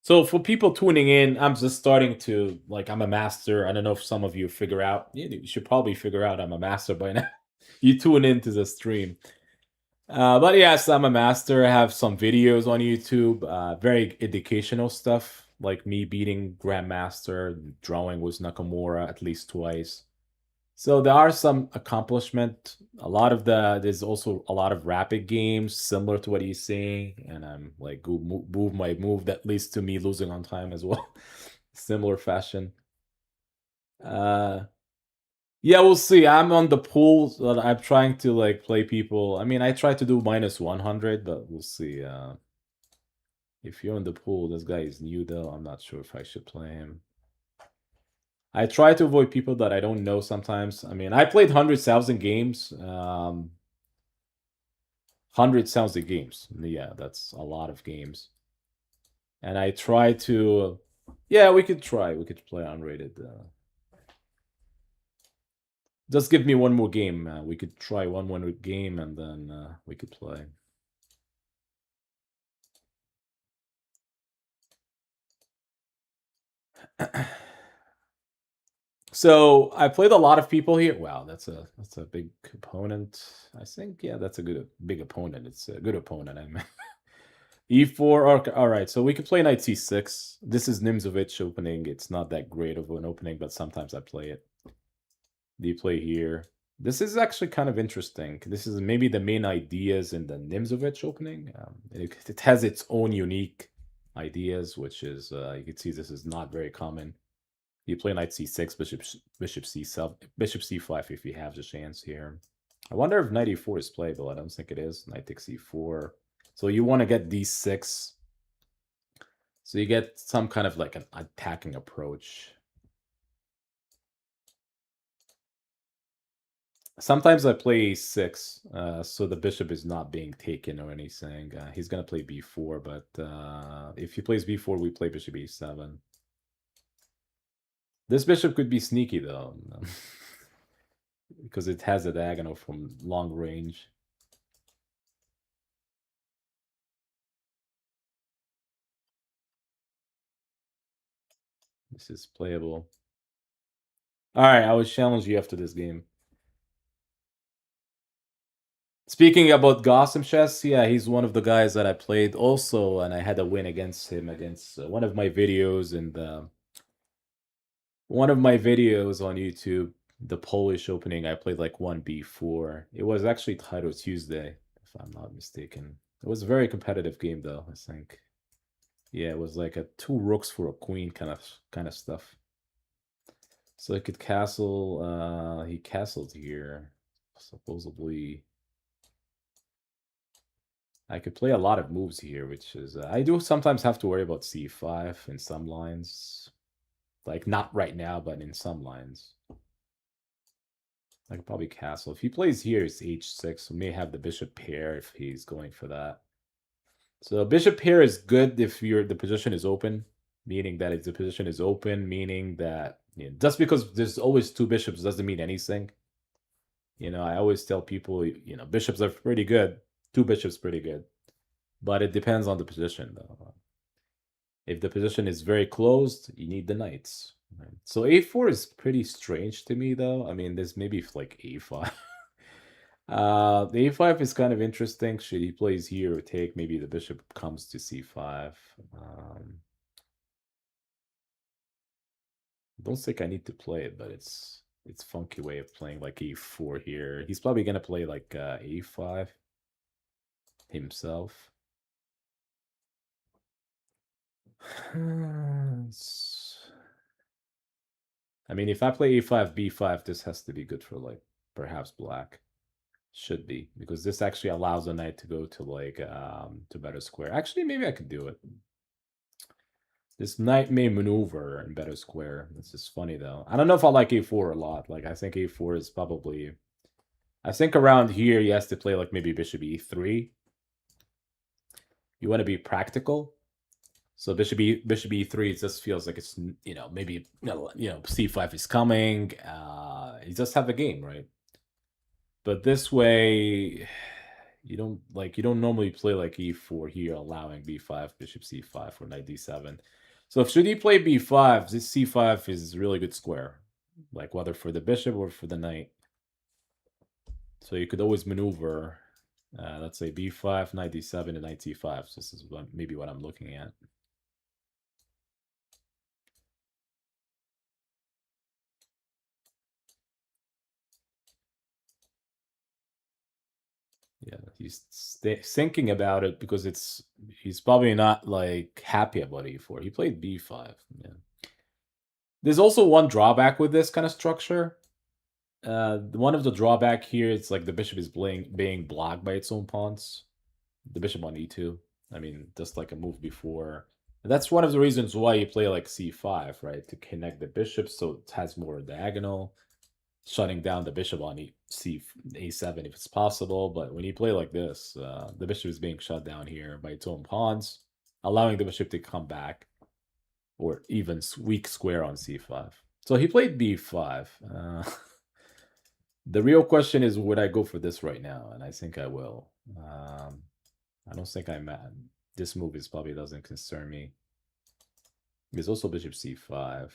So for people tuning in, I'm just starting to like I'm a master. I don't know if some of you figure out. You should probably figure out I'm a master by now. You tune into the stream. But yes, I'm a master. I have some videos on YouTube, very educational stuff, like me beating Grandmaster, drawing with Nakamura at least twice. So there are some accomplishment. There's also a lot of rapid games similar to what he's saying, and I'm like move my move that leads to me losing on time as well, similar fashion. Yeah, we'll see. I'm on the pool, so I'm trying to like play people. I mean, I try to do -100, but we'll see. If you're in the pool, this guy is new though. I'm not sure if I should play him. I try to avoid people that I don't know sometimes. I mean, I played 100,000 games. 100,000 games. Yeah, that's a lot of games. And I try to. Yeah, we could try. We could play unrated. Just give me one more game. We could try one more game, and then we could play. So I played a lot of people here. Wow, that's a big opponent. I think yeah, that's a big opponent. It's a good opponent. I mean, e4. All right, so we can play knight c6. This is Nimzovich opening. It's not that great of an opening, but sometimes I play it. You play here. This is actually kind of interesting. This is maybe the main ideas in the Nimzovich opening. It has its own unique ideas, which is you can see this is not very common. You play knight c6, bishop c7, bishop c5 if you have the chance here. I wonder if knight e4 is playable. I don't think it is. Knight takes e4. So you want to get d6. So you get some kind of like an attacking approach. Sometimes I play a6, so the bishop is not being taken or anything. He's going to play b4, but if he plays b4, we play bishop e7. This bishop could be sneaky, though, because it has a diagonal from long range. This is playable. All right, I will challenge you after this game. Speaking about Gotham Chess, yeah, he's one of the guys that I played also, and I had a win against him against one of my videos, and One of my videos on YouTube, the Polish opening, I played like 1b4. It was actually titled Tuesday, if I'm not mistaken. It was a very competitive game though, I think. Yeah, it was like a 2 rooks for a queen kind of stuff. So I could castle, he castled here. Supposedly I could play a lot of moves here, which is I do sometimes have to worry about c5 in some lines. Like not right now, but in some lines. I could probably castle. If he plays here, it's h6. We may have the bishop pair if he's going for that. So bishop pair is good if the position is open, meaning that if the position is open, meaning that just because there's always 2 bishops doesn't mean anything. I always tell people, bishops are pretty good. 2 bishops pretty good. But it depends on the position, though. If the position is very closed, you need the knights. Right? So a4 is pretty strange to me, though. I mean, there's maybe like a5. The a5 is kind of interesting. Should he plays here or take, maybe the bishop comes to c5. I don't think I need to play it, but it's funky way of playing like e4 here. He's probably gonna play like a5 himself. I mean, if I play a5, b5, this has to be good for like perhaps black. Should be, because this actually allows the knight to go to like to better square. Actually, maybe I could do it. This knight may maneuver in better square. This is funny though. I don't know if I like a4 a lot. Like I think a4 is probably. I think around here he has to play like maybe bishop e3. You want to be practical. So bishop e3 it just feels like it's maybe c5 is coming. You just have a game, right? But this way, you don't normally play like e4 here, allowing b5, bishop c5, or knight d7. So if should he play b5, this c5 is really good square, like whether for the bishop or for the knight. So you could always maneuver. Let's say b5, knight d7, and knight c5. So this is maybe what I'm looking at. Yeah, he's thinking about it because he's probably not like happy about e4. He played b5. Yeah. There's also one drawback with this kind of structure. One of the drawback here, it's like the bishop is being blocked by its own pawns. The bishop on e2. I mean, just like a move before. And that's one of the reasons why you play like c5, right? To connect the bishop so it has more diagonal, shutting down the bishop on a7 if it's possible. But when you play like this, the bishop is being shut down here by its own pawns, allowing the bishop to come back, or even weak square on c5. So he played b5. The real question is, would I go for this right now? And I think I will. I don't think I'm mad. This move probably doesn't concern me. There's also bishop c5.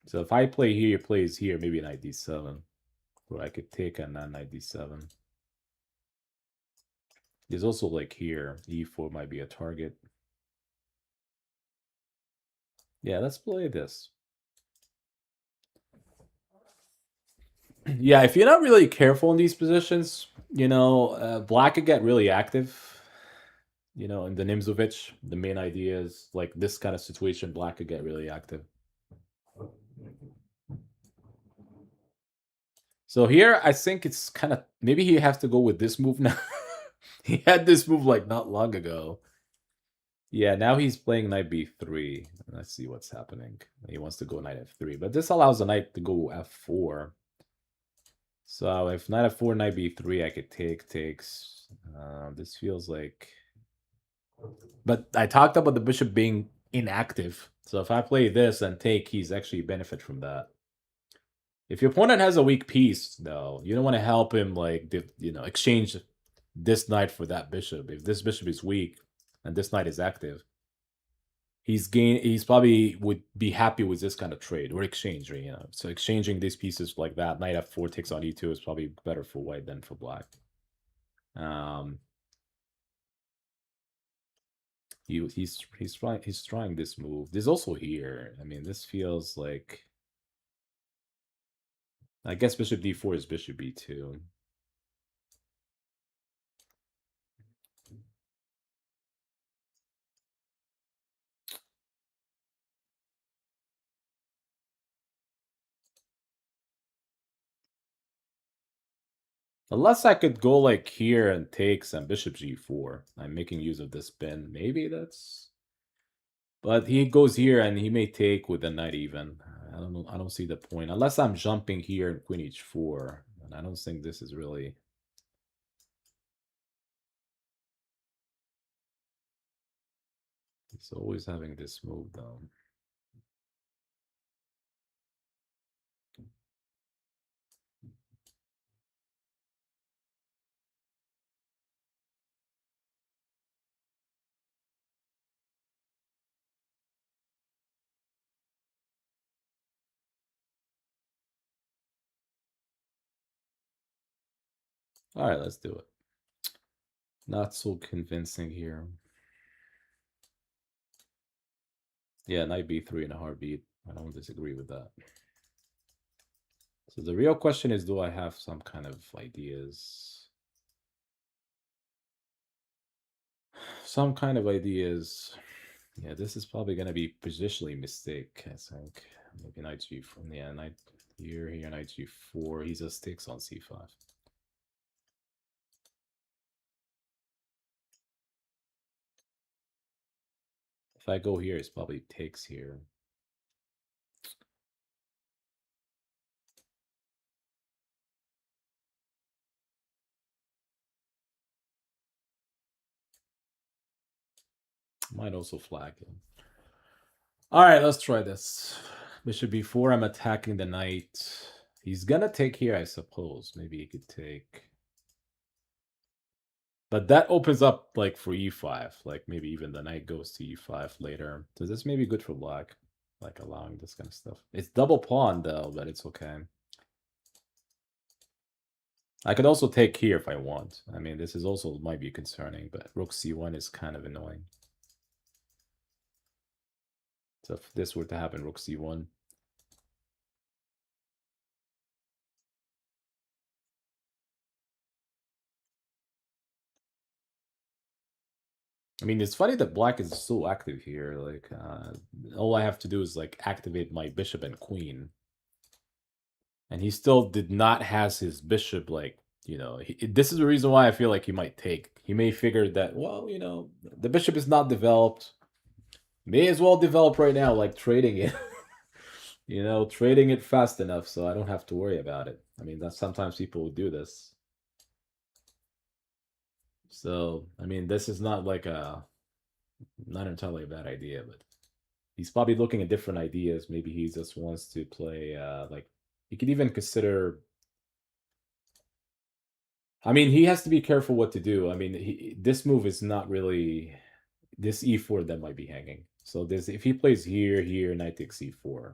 So if I play here, he plays here, maybe knight d7. Or I could take a knight d7. There's also like here, e4 might be a target. Yeah, let's play this. Yeah, if you're not really careful in these positions, black could get really active. In the Nimzovich, the main idea is like this kind of situation, black could get really active. So here, I think it's kind of, maybe he has to go with this move now. He had this move like not long ago. Yeah, now he's playing knight b3. Let's see what's happening. He wants to go knight f3, but this allows the knight to go f4. So if knight f4, knight b3, I could takes. This feels like... But I talked about the bishop being inactive. So if I play this and take, he's actually benefit from that. If your opponent has a weak piece, though, you don't want to help him, like, exchange this knight for that bishop. If this bishop is weak and this knight is active, he's probably would be happy with this kind of trade or exchange, So exchanging these pieces like that, knight f4 takes on e2 is probably better for white than for black. He's trying this move. There's also here. I mean, this feels like, I guess bishop d4 is bishop b2. Unless I could go like here and take some bishop g4. I'm making use of this pin. Maybe that's... But he goes here and he may take with the knight even. I don't know. I don't see the point. Unless I'm jumping here and queen h4. And I don't think this is really... He's always having this move though. All right, let's do it. Not so convincing here. Yeah, knight b3 in a heartbeat. I don't disagree with that. So the real question is, do I have some kind of ideas? Some kind of ideas. Yeah, this is probably going to be positionally mistake, I think. Maybe knight g4. Yeah, knight here, knight g4. He just takes on c5. If I go here, it's probably takes here. Might also flag him. All right, let's try this. Bishop b4, I'm attacking the knight. He's gonna take here, I suppose. Maybe he could take... But that opens up, like, for e5. Like, maybe even the knight goes to e5 later. So this may be good for black. Like, allowing this kind of stuff. It's double pawn, though, but it's okay. I could also take here if I want. I mean, this is also might be concerning, but rook c1 is kind of annoying. So if this were to happen, rook c1. I mean, it's funny that black is so active here. Like, all I have to do is, like, activate my bishop and queen. And he still did not has his bishop, like, you know, this is the reason why I feel like he might take. He may figure that, well, you know, the bishop is not developed. May as well develop right now, like trading it. You know, trading it fast enough so I don't have to worry about it. I mean, that's sometimes people will do this. So, I mean, this is not like not entirely a bad idea, but he's probably looking at different ideas. Maybe he just wants to play, like, he could even consider... I mean, he has to be careful what to do. I mean, this move is not really... This e4 that might be hanging. So this, if he plays here, knight takes e4.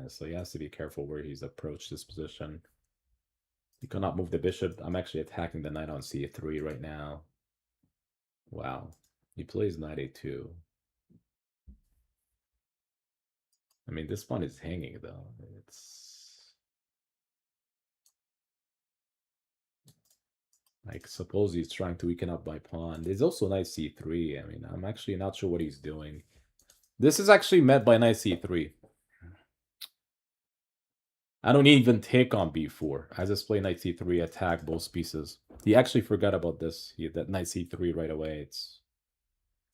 So he has to be careful where he's approached this position. He cannot move the bishop. I'm actually attacking the knight on c3 right now. Wow. He plays knight a2. I mean, this pawn is hanging, though. It's... like, suppose he's trying to weaken up my pawn. There's also knight c3. I mean, I'm actually not sure what he's doing. This is actually met by knight c3. I don't even take on b4. I just play knight c3, attack both pieces. He actually forgot about this. That knight c3 right away. It's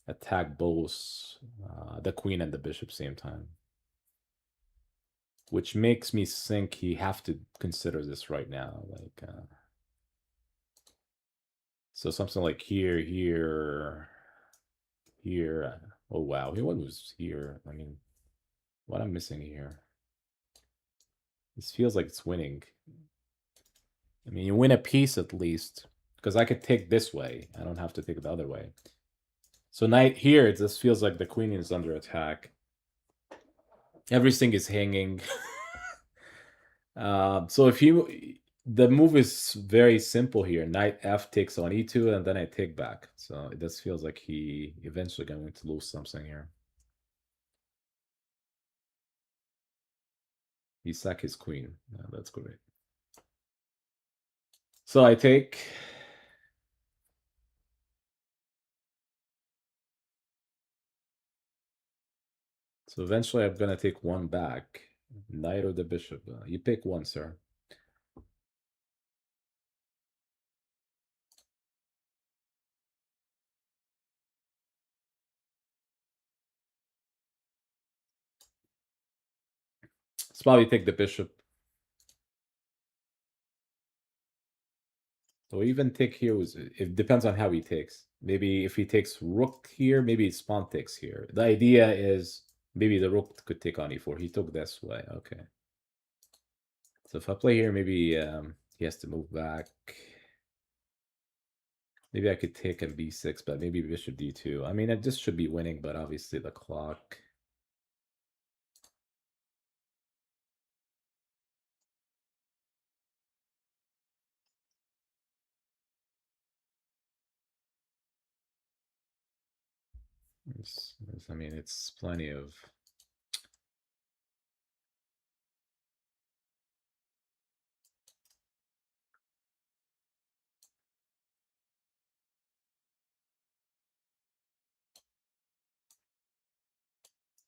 attack both the queen and the bishop same time. Which makes me think he have to consider this right now. Like, so something like here. Oh, wow. He was here. I mean, what I'm missing here? This feels like it's winning. I mean, you win a piece at least. Because I could take this way. I don't have to take the other way. So knight here, it just feels like the queen is under attack. Everything is hanging. So if you... The move is very simple here. Knight F takes on E2, and then I take back. So it just feels like he eventually going to lose something here. He sack his queen. Yeah, that's great. So I take. So eventually I'm gonna take one back. Knight or the bishop. You pick one, sir. Let's probably take the bishop. So even take here was it depends on how he takes. Maybe if he takes rook here, maybe his pawn takes here. The idea is maybe the rook could take on e4. He took this way. Okay. So if I play here, maybe he has to move back. Maybe I could take him b6, but maybe bishop d2. I mean, I just should be winning, but obviously the clock. I mean, it's plenty of.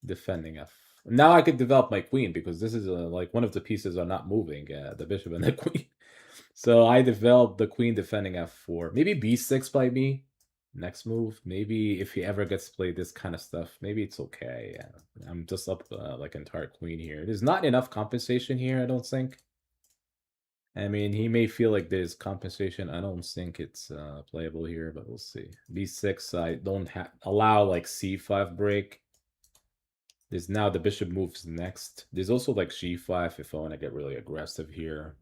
Defending f. Now I could develop my queen because this is like one of the pieces are not moving, the bishop and the queen. So I developed the queen defending f4. Maybe b6 by me. Next move. Maybe if he ever gets to play this kind of stuff, maybe it's okay. Yeah. I'm just up like entire queen here. There's not enough compensation here, I don't think. I mean, he may feel like there's compensation. I don't think it's playable here, but we'll see. b6, I don't allow like c5 break. There's now the bishop moves next. There's also like g5 if I want to get really aggressive here.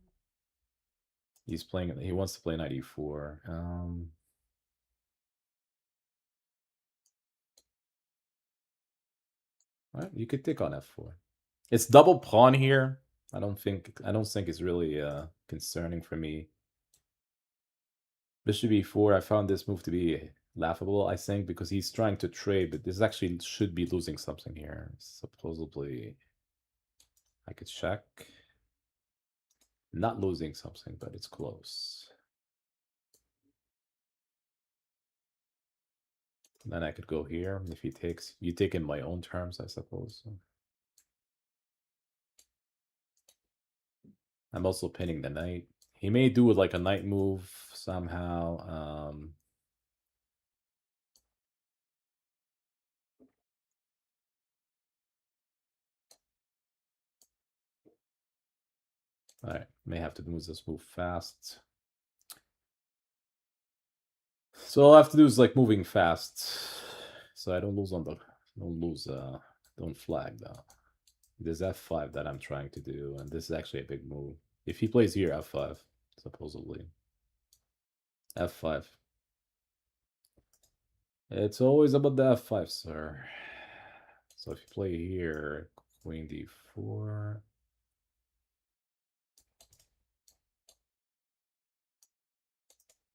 He's playing. He wants to play knight e4. All right, you could take on f4. It's double pawn here. I don't think it's really concerning for me. Bishop e4. I found this move to be laughable. I think because he's trying to trade, but this actually should be losing something here. Supposedly, I could check. Not losing something, but it's close. Then I could go here if he takes. You take in my own terms, I suppose. I'm also pinning the knight. He may do like a knight move somehow. All right, may have to move this move fast. So all I have to do is like moving fast, so I don't lose on the don't flag though. There's f5 that I'm trying to do, and this is actually a big move. If he plays here, f5 supposedly. f5. It's always about the f5, sir. So if you play here, queen d4.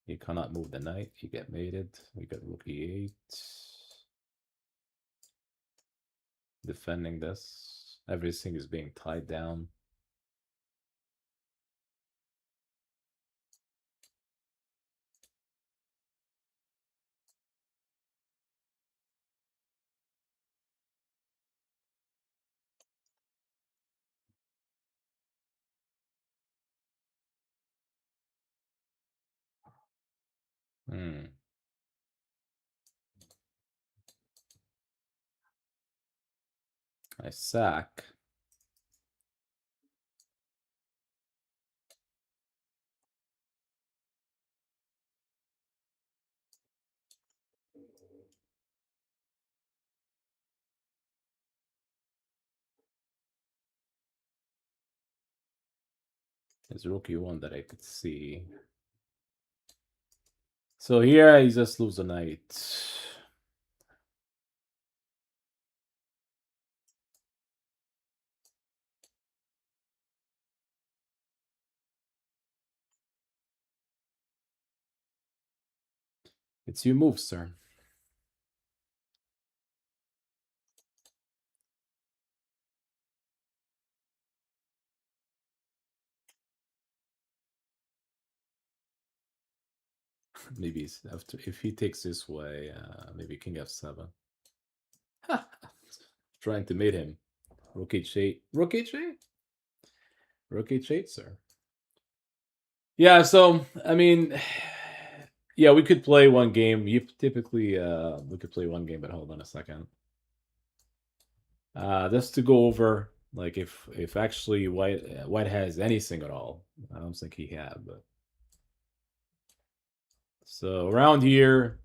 You cannot move the knight. You get mated. We got rook e8. Defending this. Everything is being tied down. Hmm. I sack. There's rook e1 that I could see. So here I just lose a knight. It's your move, sir. Maybe after if he takes this way, maybe king f7. Trying to mate him. Rook h8. Rook h8? Rook h8, sir. Yeah, so I mean, yeah, we could play one game. You typically we could play one game, but hold on a second. Just to go over like if actually white has anything at all. I don't think he had, but so around here,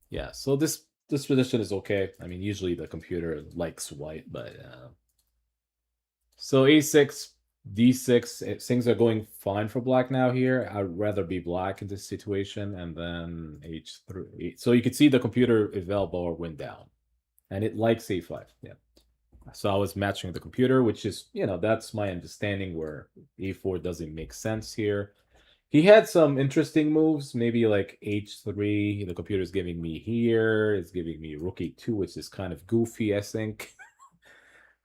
yeah. So this position is okay. I mean, usually the computer likes white, but so a6, d6, things are going fine for black now here. I'd rather be black in this situation, and then h3. So you can see the computer eval bar went down, and it likes a5. Yeah. So I was matching the computer, which is, that's my understanding where a4 doesn't make sense here. He had some interesting moves, maybe like h3. The computer's giving me here. It's giving me rook e2, which is kind of goofy, I think.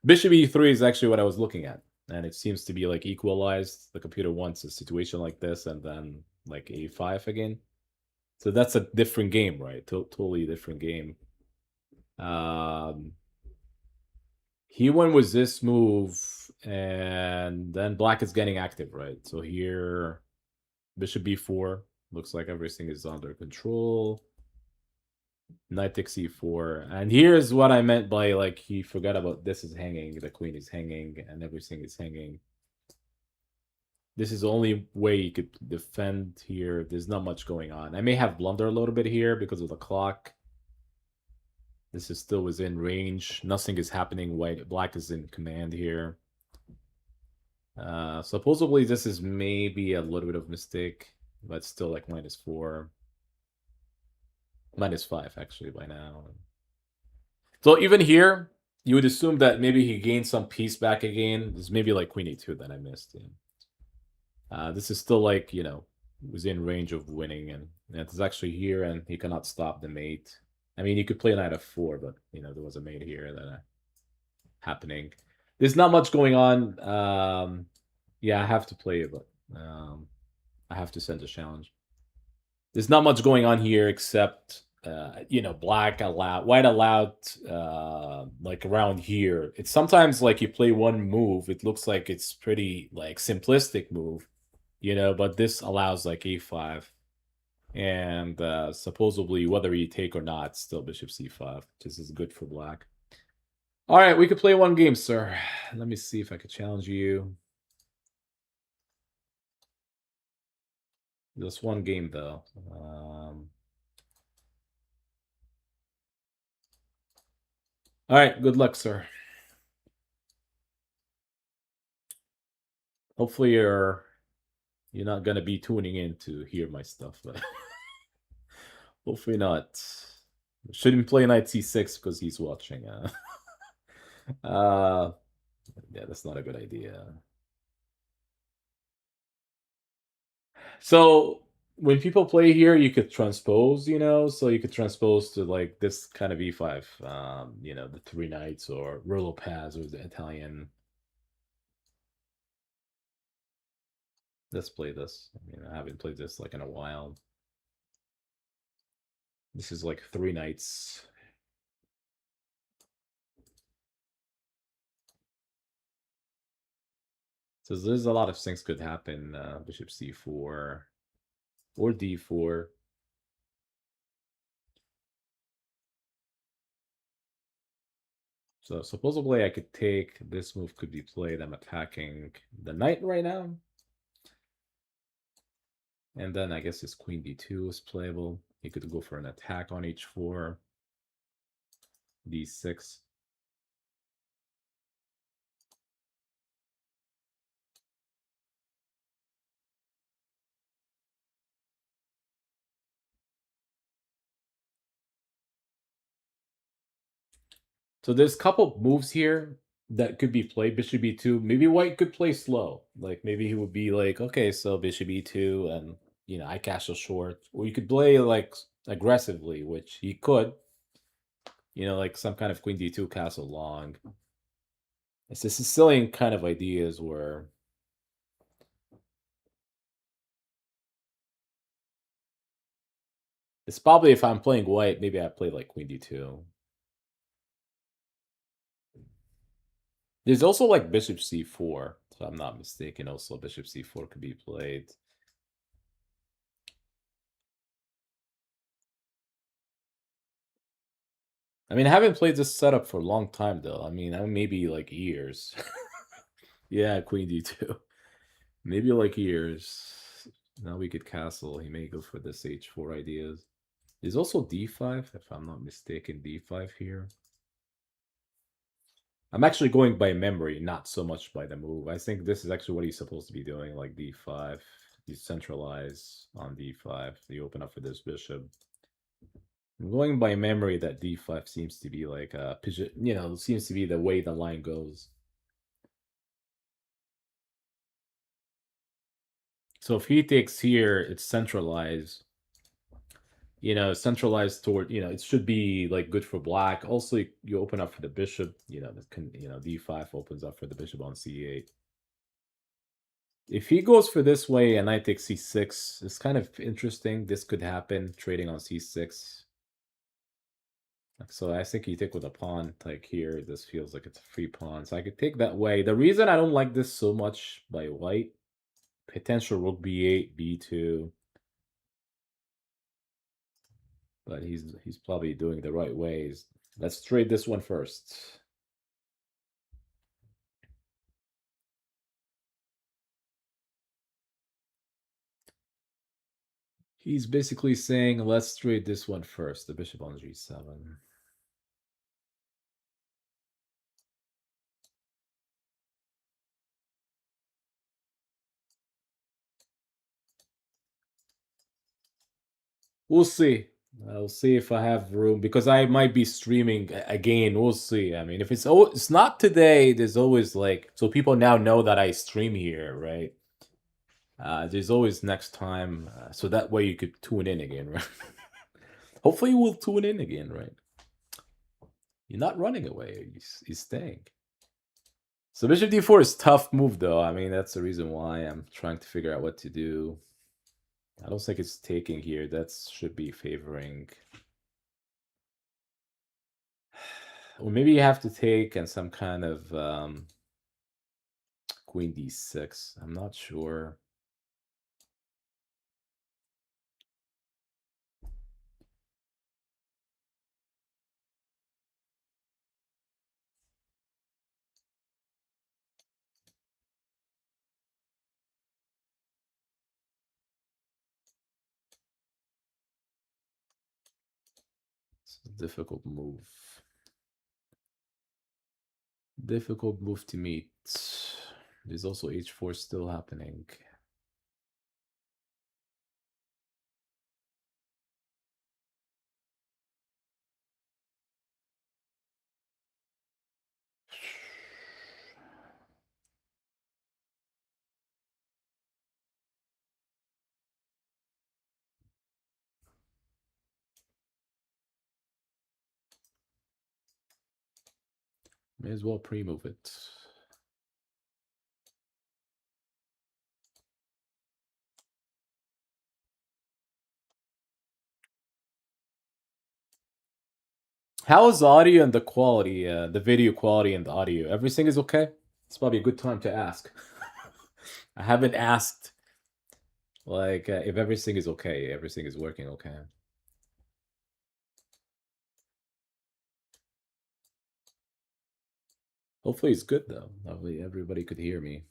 Bishop e3 is actually what I was looking at. And it seems to be like equalized. The computer wants a situation like this and then like a5 again. So that's a different game, right? Totally different game. He went with this move, and then black is getting active, right? So here, bishop b4. Looks like everything is under control. Knight takes e4. And here's what I meant by, like, he forgot about this is hanging, the queen is hanging, and everything is hanging. This is the only way you could defend here. There's not much going on. I may have blundered a little bit here because of the clock. This is still within range. Nothing is happening. Black is in command here. Supposedly this is maybe a little bit of mistake, but still like -4. -5 actually by now. So even here, you would assume that maybe he gained some piece back again. There's maybe like queen e2 that I missed. This is still like, within range of winning, and it's actually here, and he cannot stop the mate. I mean, you could play knight f4, but there was a mate here that happening. There's not much going on. Yeah, I have to play it, but I have to send a challenge. There's not much going on here except white allowed like around here. It's sometimes like you play one move, it looks like it's pretty like simplistic move, but this allows like a5. And supposedly whether you take or not, still bishop c5, which is good for black. All right, we could play one game, sir. Let me see if I could challenge you. Just one game, though. All right, good luck, sir. Hopefully you're not gonna be tuning in to hear my stuff, but hopefully not. Shouldn't play knight c6 because he's watching. Yeah, that's not a good idea. So when people play here, you could transpose, so you could transpose to like this kind of e5, the three knights or Rolo Paz or the Italian. Let's play this. I mean, I haven't played this like in a while. This is like three knights. So there's a lot of things could happen. Bishop c4 or d4. So supposedly I could take this move could be played. I'm attacking the knight right now. And then I guess this queen d2 is playable. He could go for an attack on h4, d6. So there's a couple moves here that could be played. Bishop e2. Maybe white could play slow. Like maybe he would be like, okay, so bishop e2 and I castle short, or you could play like aggressively, which he could. Like some kind of queen d2 castle long. It's a Sicilian kind of ideas where it's probably if I'm playing white, maybe I play like queen d2. There's also like bishop c4, if I'm not mistaken. Also, bishop c4 could be played. I mean, I haven't played this setup for a long time though. I mean, maybe like years. Yeah, queen d2. Maybe like years. Now we could castle. He may go for this h4 ideas. There's also d5, if I'm not mistaken, d5 here. I'm actually going by memory, not so much by the move. I think this is actually what he's supposed to be doing, like d5. You centralize on d5. You open up for this bishop. I'm going by memory that d5 seems to be like a seems to be the way the line goes. So if he takes here, it's centralized. Centralized toward, it should be like good for black. Also, you open up for the bishop, d5 opens up for the bishop on c8. If he goes for this way and knight takes c6, it's kind of interesting. This could happen, trading on c6. So I think you take with a pawn, like here, this feels like it's a free pawn. So I could take that way. The reason I don't like this so much by white, potential rook b8, b2. But he's probably doing the right ways. Let's trade this one first. He's basically saying, let's trade this one first, the bishop on g7. We'll see. I'll see if I have room, because I might be streaming again. We'll see. I mean, if it's not today, there's always like, so people now know that I stream here, right? There's always next time, so that way you could tune in again, right? Hopefully you will tune in again, right? You're not running away. You're staying. So bishop d4 is tough move, though. I mean, that's the reason why I'm trying to figure out what to do. I don't think it's taking here. That should be favoring. Or maybe you have to take and some kind of queen d6. I'm not sure. It's a difficult move. Difficult move to meet. There's also h4 still happening. May as well pre-move it. How is the audio and the quality, the video quality and the audio? Everything is okay? It's probably a good time to ask. I haven't asked, like, if everything is okay. Everything is working okay. Hopefully it's good, though. Hopefully everybody could hear me.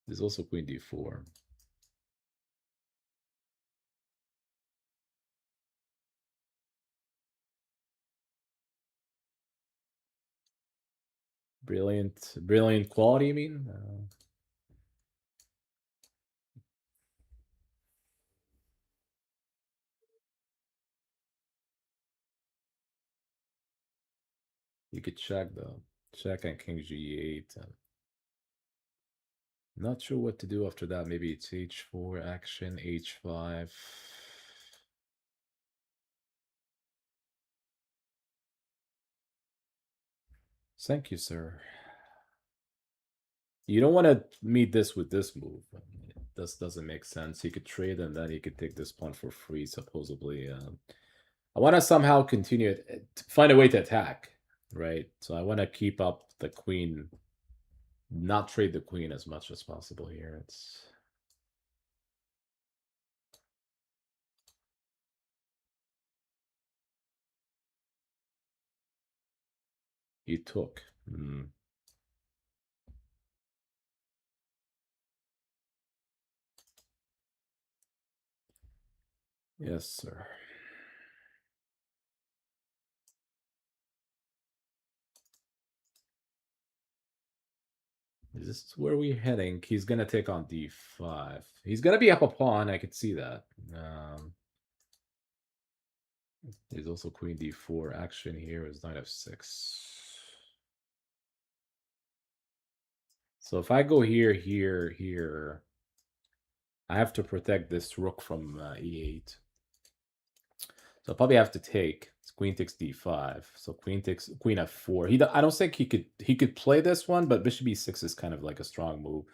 There's also queen d4. Brilliant quality, you mean? You could check, though. Check on king g8. Not sure what to do after that. Maybe it's h4 action, h5. Thank you, sir. You don't want to meet this with this move. I mean, this doesn't make sense. He could trade and then he could take this pawn for free, supposedly. I want to somehow continue it, find a way to attack, right? So I want to keep up the queen, not trade the queen as much as possible here. It's you took. Yes, sir. Is this where we're heading? He's gonna take on d5. He's gonna be up a pawn. I could see that. There's also queen d4 action here is knight f6. So if I go here, here, here, I have to protect this rook from e8. So I'll probably have to take queen takes d5. So queen takes queen f4. I don't think he could play this one, but bishop e6 is kind of like a strong move.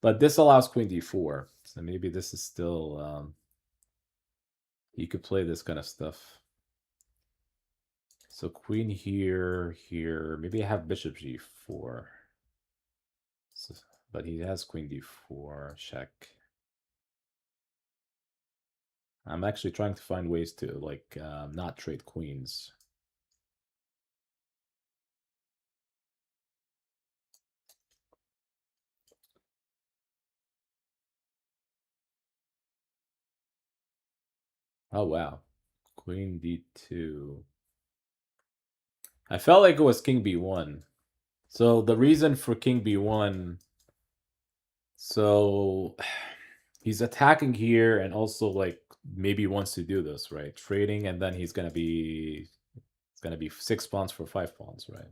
But this allows queen d4. So maybe this is still he could play this kind of stuff. So queen here, here. Maybe I have bishop g4. So, but he has queen d4, check. I'm actually trying to find ways to like not trade queens. Oh wow, queen d2. I felt like it was king b1. So the reason for king b1, so he's attacking here and also like maybe wants to do this, right? Trading, and then it's gonna be 6 pawns for 5 pawns, right?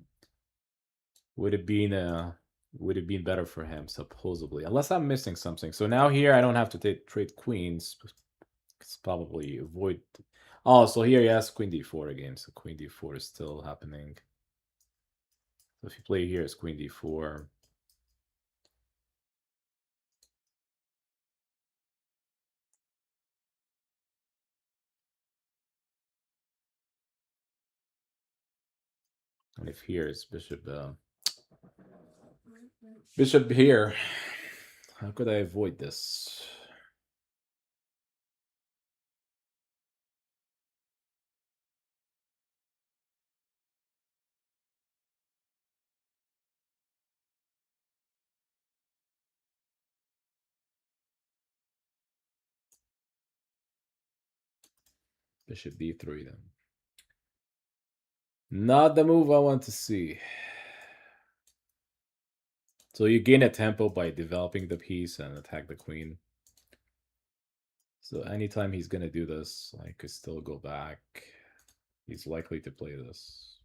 Would it been better for him, supposedly, unless I'm missing something. So now here I don't have to trade queens. It's probably avoid. Oh, so here he has queen d4 again. So queen d4 is still happening. So if you play here, it's queen d4. And if here it's bishop here, how could I avoid this? Bishop d3 then. Not the move I want to see. So you gain a tempo by developing the piece and attack the queen. So anytime he's going to do this, I could still go back. He's likely to play this.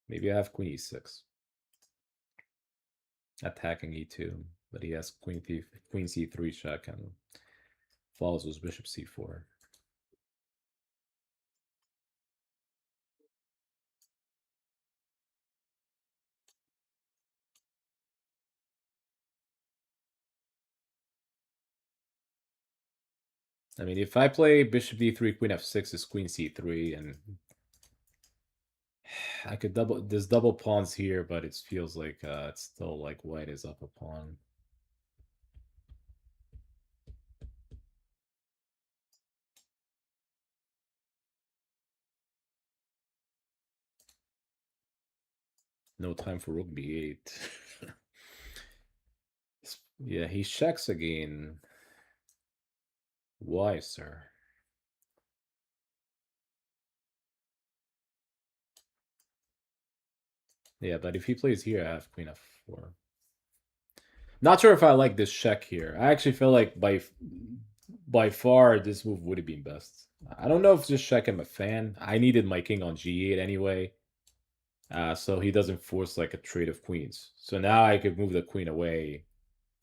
Maybe I have queen e6. Attacking e2. But he has queen c3 check and follows with bishop c4. I mean, if I play bishop d3, queen f6 is queen c3, and I could there's double pawns here, but it feels like it's still like white is up a pawn. No time for rook b8. Yeah, he checks again. Why, sir? Yeah, but if he plays here, I have queen f4. Not sure if I like this check here. I actually feel like by far this move would have been best. I don't know if this check I'm a fan. I needed my king on g8 anyway. So he doesn't force like a trade of queens. So now I could move the queen away.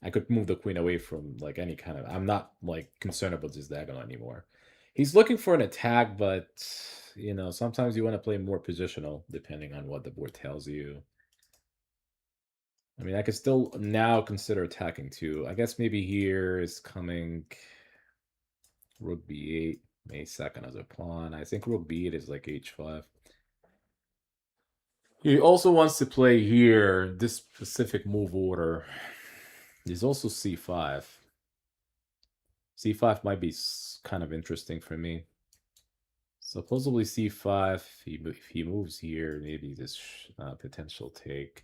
I could move the queen away from like any kind of. I'm not like concerned about this diagonal anymore. He's looking for an attack, but sometimes you want to play more positional depending on what the board tells you. I mean, I could still now consider attacking too. I guess maybe here is coming rook b8, may second as a pawn. I think rook b8 is like h5. He also wants to play here this specific move order. There's also c5. c5 might be kind of interesting for me. Supposedly c5, if he moves here, maybe this potential take.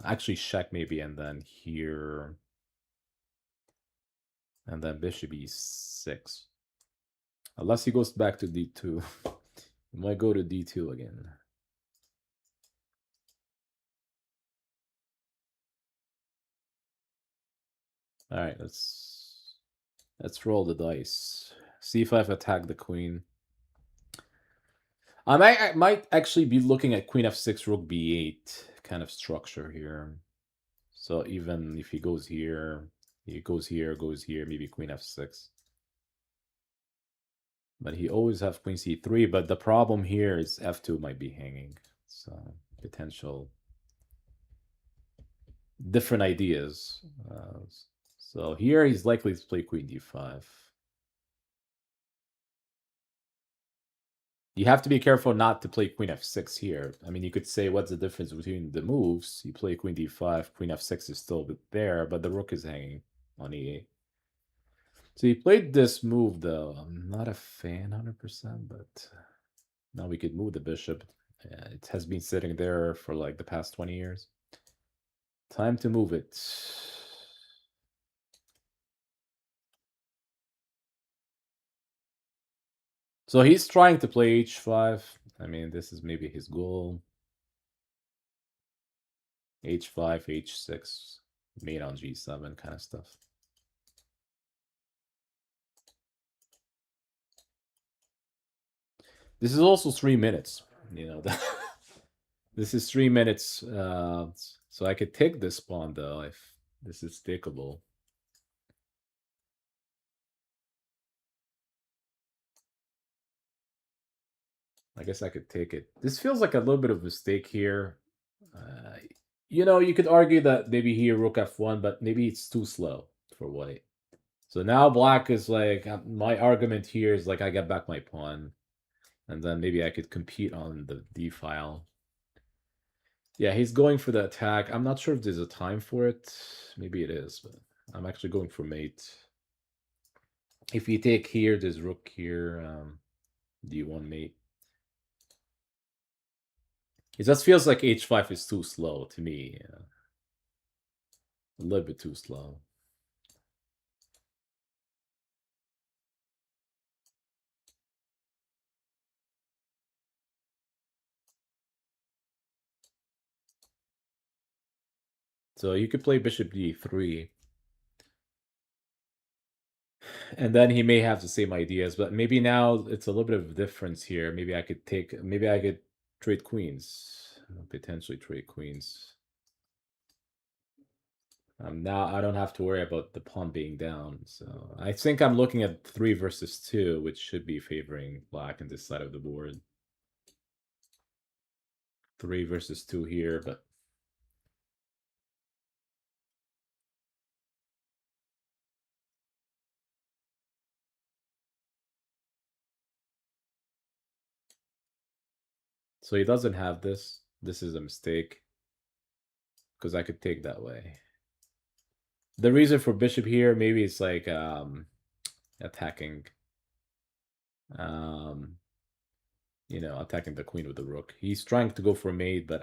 Actually, check maybe, and then here. And then bishop e6. Unless he goes back to d2. He might go to d2 again. All right, let's roll the dice. c5 attack the queen. I might actually be looking at queen f6, rook b8 kind of structure here. So even if he goes here, goes here, maybe queen f6. But he always have queen c3, but the problem here is f2 might be hanging. So potential different ideas. So here he's likely to play queen d5. You have to be careful not to play queen f6 here. I mean, you could say, what's the difference between the moves? You play queen d5, queen f6 is still there, but the rook is hanging on e8. So he played this move, though. I'm not a fan 100%, but now we could move the bishop. It has been sitting there for like the past 20 years. Time to move it. So he's trying to play h5. I mean, this is maybe his goal. h5, h6, mate on g7 kind of stuff. This is also 3 minutes. This is 3 minutes. So I could take this pawn, though, if this is takeable. I guess I could take it. This feels like a little bit of a mistake here. You could argue that maybe here rook f1, but maybe it's too slow for white. So now black is like, my argument here is like I get back my pawn. And then maybe I could compete on the d file. Yeah, he's going for the attack. I'm not sure if there's a time for it. Maybe it is, but I'm actually going for mate. If you take here, there's rook here. D1 mate. It just feels like h5 is too slow to me. A little bit too slow. So you could play bishop d3. And then he may have the same ideas, but maybe now it's a little bit of a difference here. Maybe I could trade queens. Potentially trade queens. Now I don't have to worry about the pawn being down. So I think I'm looking at 3 versus 2, which should be favoring black in this side of the board. 3 versus 2 here, but so he doesn't have this. This is a mistake because I could take that way. The reason for bishop here, maybe it's like attacking attacking the queen with the rook. He's trying to go for a mate, but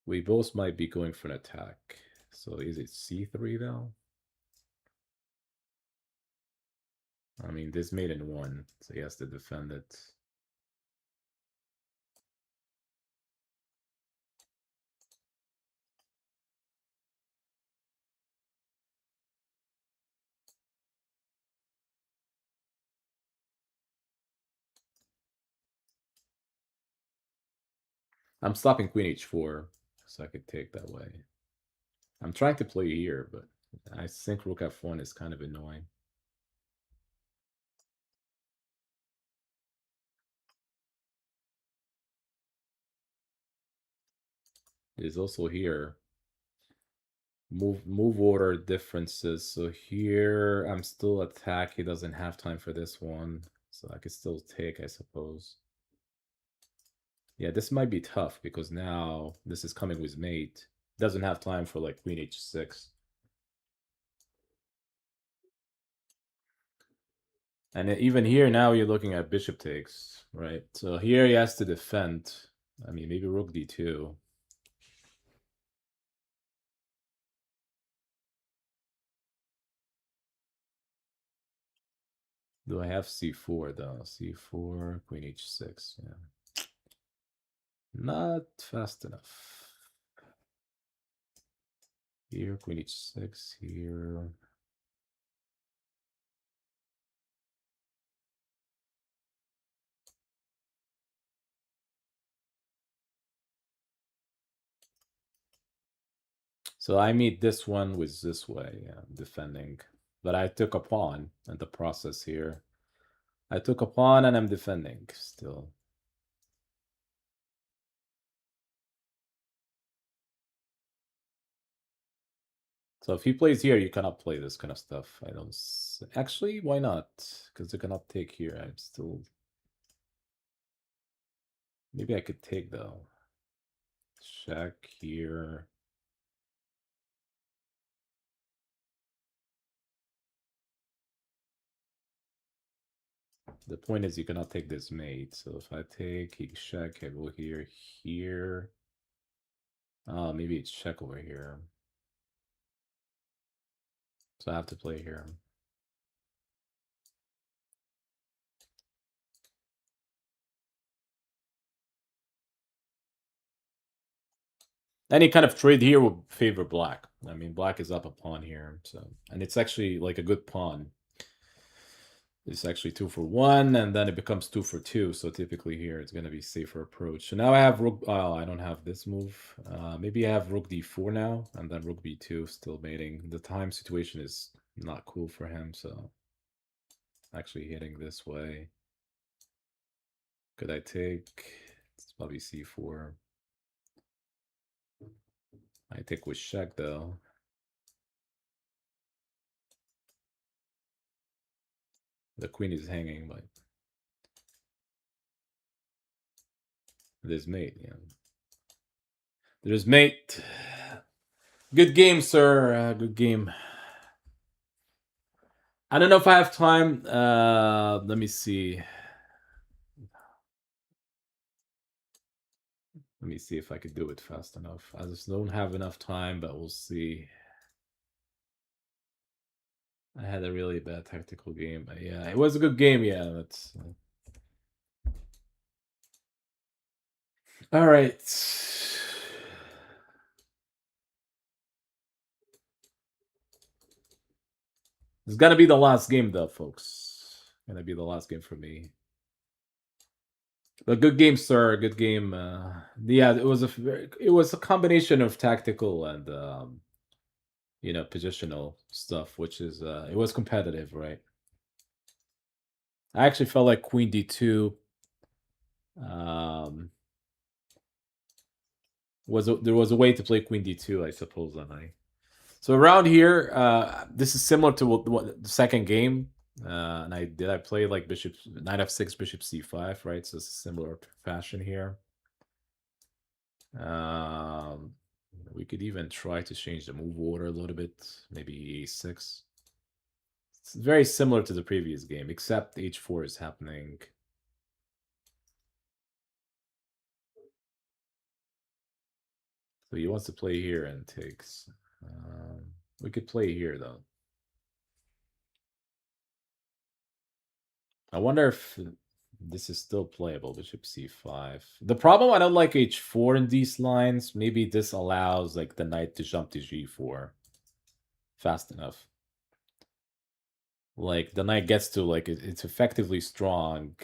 we both might be going for an attack. So is it c3 though? I mean, this mate in 1, so he has to defend it. I'm stopping queen h4, so I could take that way. I'm trying to play here, but I think rook f1 is kind of annoying. There's also here move order differences. So here I'm still attack. He doesn't have time for this one, so I could still take, I suppose. Yeah, this might be tough because now this is coming with mate. Doesn't have time for like queen h6. And even here now you're looking at bishop takes, right? So here he has to defend. I mean, maybe rook d2. Do I have c4 though? c4, queen h6, yeah. Not fast enough. Here, queen h6, here. So I meet this one with this way, yeah, defending. But I took a pawn in the process here. I took a pawn and I'm defending still. So if he plays here, you cannot play this kind of stuff. I don't... Actually, why not? Because you cannot take here. I'm still... Maybe I could take, though. Check here. The point is you cannot take this mate. So if I take, he check, I go here, here. Maybe it's check over here. So I have to play here. Any kind of trade here would favor black. I mean, black is up a pawn here, so and it's actually like a good pawn. It's actually 2 for 1, and then it becomes 2 for 2. So typically here it's going to be safer approach. So now I have rook. Oh, I don't have this move. Maybe I have rook d4 now, and then rook b2 still mating. The time situation is not cool for him, so actually hitting this way. Could I take? It's probably c4. I take with check though. The queen is hanging, but there's mate, yeah. There's mate. Good game, sir. Good game. I don't know if I have time. Let me see. Let me see if I could do it fast enough. I just don't have enough time, but we'll see. I had a really bad tactical game. Yeah, it was a good game. Yeah, that's. All right. It's gonna be the last game, though, folks. Gonna be the last game for me. But good game, sir. Good game. Yeah, it was a combination of tactical and positional stuff, which is it was competitive, right? I actually felt like queen d2 there was a way to play queen d2, I suppose. So around here, this is similar to what the second game. And I play like bishop knight f6, bishop c5, right? So it's a similar fashion here. We could even try to change the move order a little bit, maybe a6. It's very similar to the previous game, except h4 is happening. So he wants to play here and takes. We could play here, though. I wonder if this is still playable, bishop c5. The problem, I don't like h4 in these lines. Maybe this allows like the knight to jump to g4 fast enough. Like the knight gets to like it's effectively strong.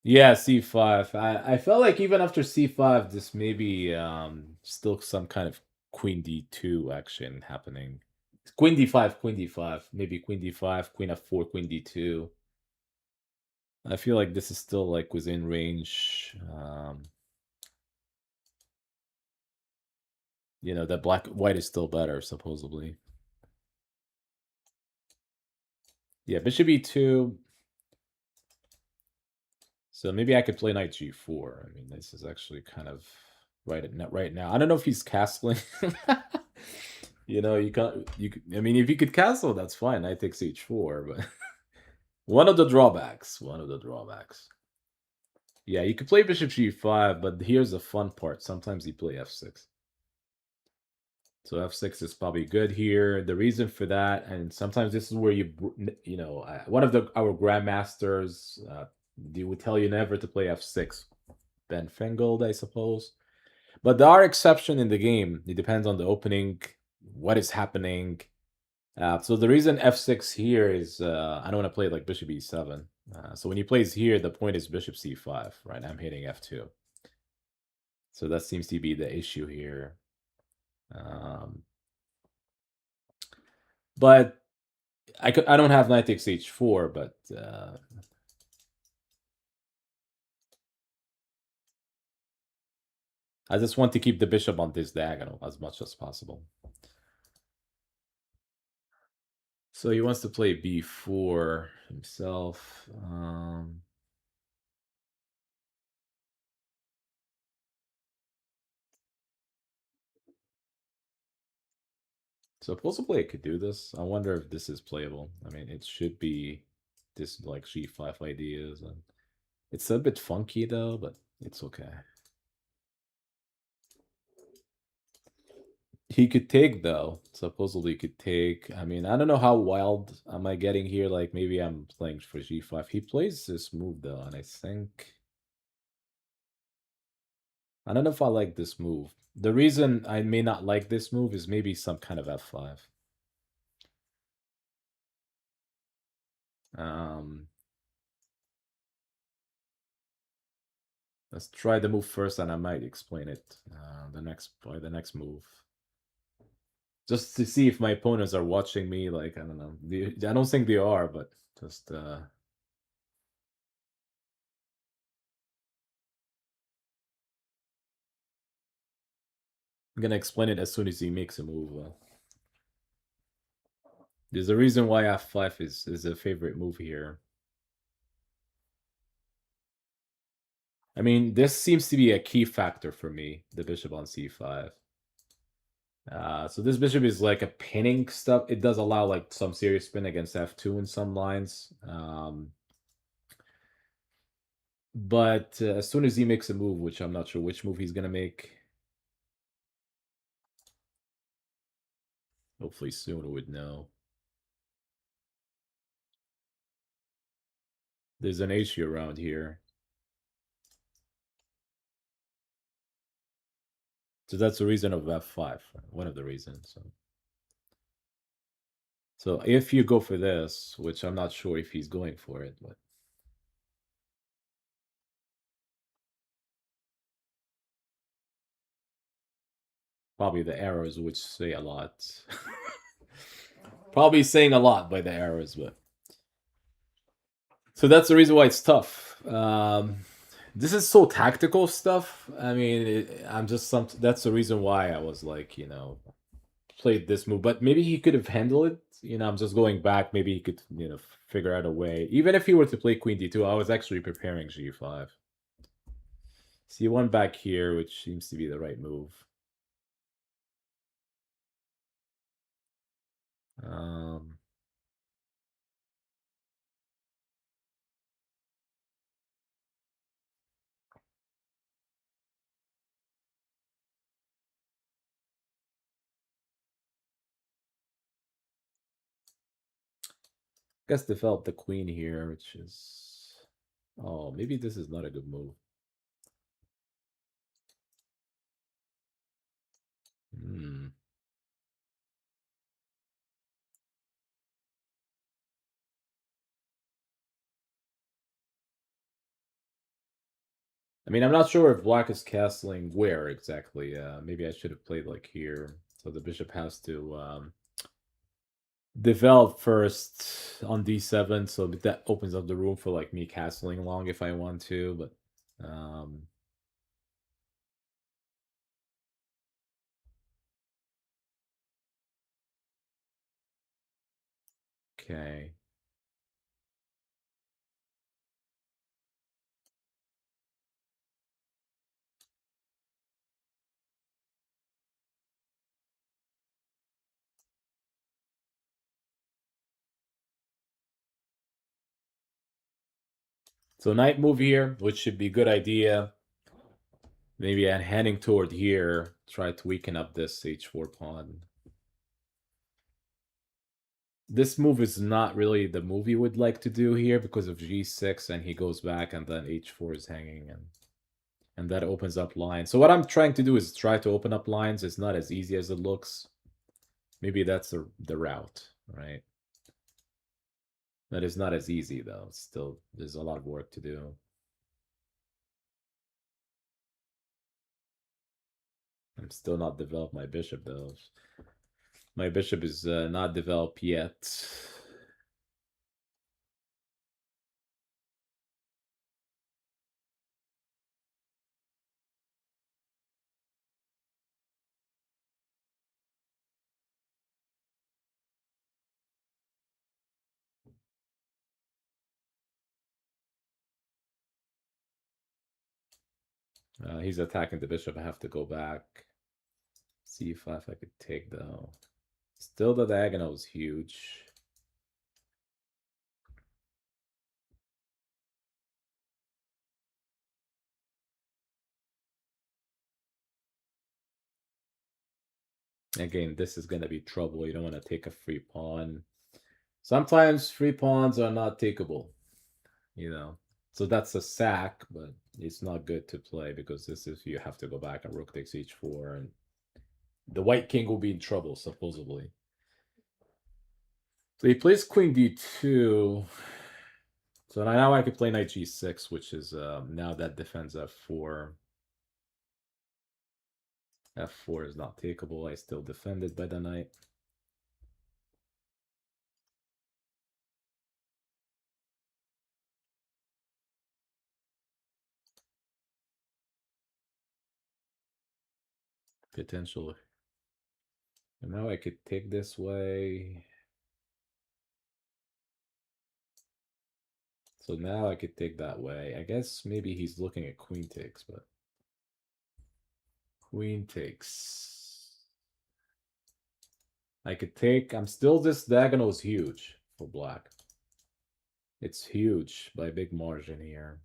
Yeah, c5. I felt like even after c5, this may be still some kind of queen d2 action happening. Queen d5, queen d5, maybe queen d5, queen f4, queen d2. I feel like this is still like within range. You know, that white is still better, supposedly. Yeah, bishop e2. So maybe I could play knight g4. I mean, this is actually kind of right now. I don't know if he's castling. You know, you can't. I mean, if you could castle, that's fine. Knight takes h4, but one of the drawbacks. One of the drawbacks. Yeah, you could play bishop g5, but here's the fun part. Sometimes you play f6. So f6 is probably good here. The reason for that, and sometimes this is where you know, one of our grandmasters, they would tell you never to play f6. Ben Fingold, I suppose. But there are exceptions in the game. It depends on the opening, what is happening. So the reason f6 here is I don't want to play like bishop e7. So when he plays here, the point is bishop c5, right? I'm hitting f2. So that seems to be the issue here. But I don't have knight takes h4, but I just want to keep the bishop on this diagonal as much as possible. So he wants to play b4 himself. So possibly I could do this. I wonder if this is playable. I mean, it should be this like g5 ideas. And it's a bit funky though, but it's okay. He could take though. Supposedly he could take. I mean, I don't know how wild am I getting here. Like maybe I'm playing for g5. He plays this move though, and I think I don't know if I like this move. The reason I may not like this move is maybe some kind of f5. Um, let's try the move first, and I might explain it the next move. Just to see if my opponents are watching me. Like I don't know. I don't think they are, but just I'm gonna explain it as soon as he makes a move. There's a reason why f5 is a favorite move here. I mean, this seems to be a key factor for me, the bishop on c5. So this bishop is like a pinning stuff. It does allow like some serious spin against f2 in some lines. But as soon as he makes a move, which I'm not sure which move he's going to make, hopefully soon we would know. There's an issue around here. So that's the reason of f5, one of the reasons. So if you go for this, which I'm not sure if he's going for it, but probably the arrows which say a lot. Probably saying a lot by the arrows, but so that's the reason why it's tough. This is so tactical stuff. I mean, I'm just some. That's the reason why I was like, you know, played this move. But maybe he could have handled it. You know, I'm just going back. Maybe he could, you know, figure out a way. Even if he were to play Queen D2, I was actually preparing G5. C1 back here, which seems to be the right move. Um, guess develop the queen here, which is. Oh, maybe this is not a good move. Hmm. I mean, I'm not sure if black is castling where exactly. Maybe I should have played like here. So the bishop has to develop first on d7, so that opens up the room for like me castling along if I want to. But okay. So knight move here, which should be a good idea. Maybe I'm heading toward here. Try to weaken up this h4 pawn. This move is not really the move you would like to do here because of g6, and he goes back, and then h4 is hanging, and that opens up lines. So what I'm trying to do is try to open up lines. It's not as easy as it looks. Maybe that's the route, right? That is not as easy, though. Still, there's a lot of work to do. I'm still not developed my bishop, though. My bishop is not developed yet. He's attacking the bishop. I have to go back. C5 I could take, though. Still, the diagonal is huge. Again, this is going to be trouble. You don't want to take a free pawn. Sometimes free pawns are not takeable, you know. So that's a sack, but it's not good to play because this is you have to go back and rook takes h4, and the white king will be in trouble, supposedly. So he plays queen d2. So now I could play knight g6, which is now that defends f4. f4 is not takeable. I still defended by the knight. Potential. And now I could take this way. So now I could take that way. I guess maybe he's looking at queen takes, but queen takes. I could take. I'm still, this diagonal is huge for black. It's huge by a big margin here.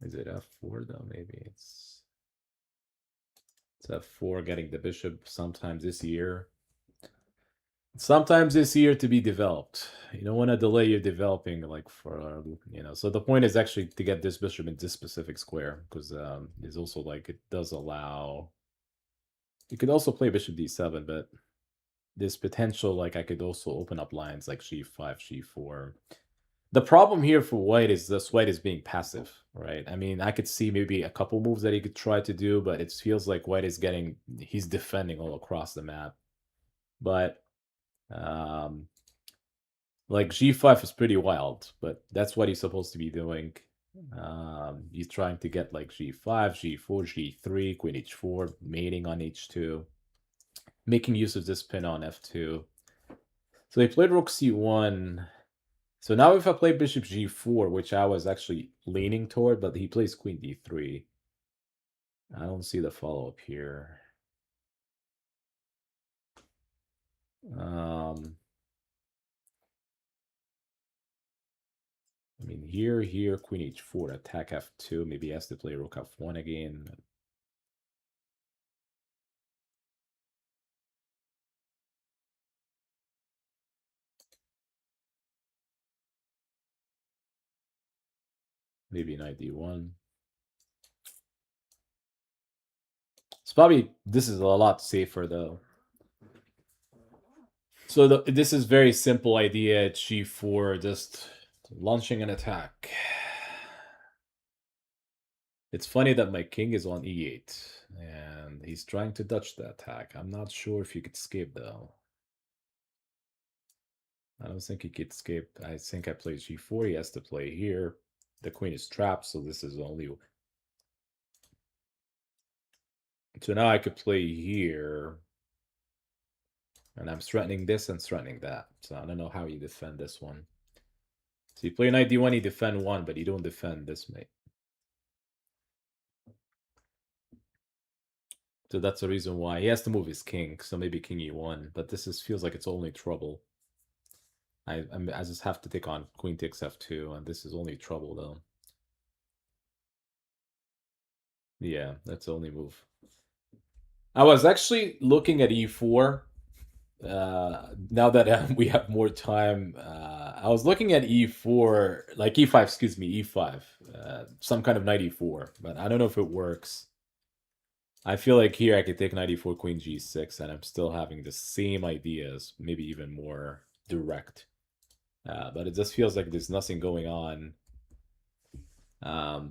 Is it f4 though? Maybe it's f4 getting the bishop sometimes this year. Sometimes this year to be developed. You don't want to delay your developing like for so the point is actually to get this bishop in this specific square because there's also like it does allow. You could also play bishop d7, but there's potential like I could also open up lines like g5, g4. The problem here for white is this white is being passive, right? I mean, I could see maybe a couple moves that he could try to do, but it feels like white is he's defending all across the map. But like g5 is pretty wild, but that's what he's supposed to be doing. He's trying to get like g5, g4, g3, queen h4, mating on h2, making use of this pin on f2. So they played rook c1. So now if I play bishop g4, which I was actually leaning toward, but he plays queen d3. I don't see the follow-up here. I mean, here, queen h4, attack f2. Maybe he has to play rook f1 again. Maybe knight d1. It's probably, this is a lot safer though. So this is very simple idea at g4, just launching an attack. It's funny that my king is on e8, and he's trying to dodge the attack. I'm not sure if you could escape, though. I don't think he could escape. I think I play g4. He has to play here. The queen is trapped, so this is only... So now I could play here. And I'm threatening this and threatening that. So I don't know how you defend this one. So you play knight d1, you defend one, but you don't defend this mate. So that's the reason why he has to move his king. So maybe king e1, but this feels like it's only trouble. I just have to take on queen takes f2, and this is only trouble though. Yeah, that's the only move. I was actually looking at e4. Now that we have more time, I was looking at e4, like e5, excuse me, e5, some kind of knight e4, but I don't know if it works. I feel like here I could take knight e4, queen g6, and I'm still having the same ideas, maybe even more direct. But it just feels like there's nothing going on.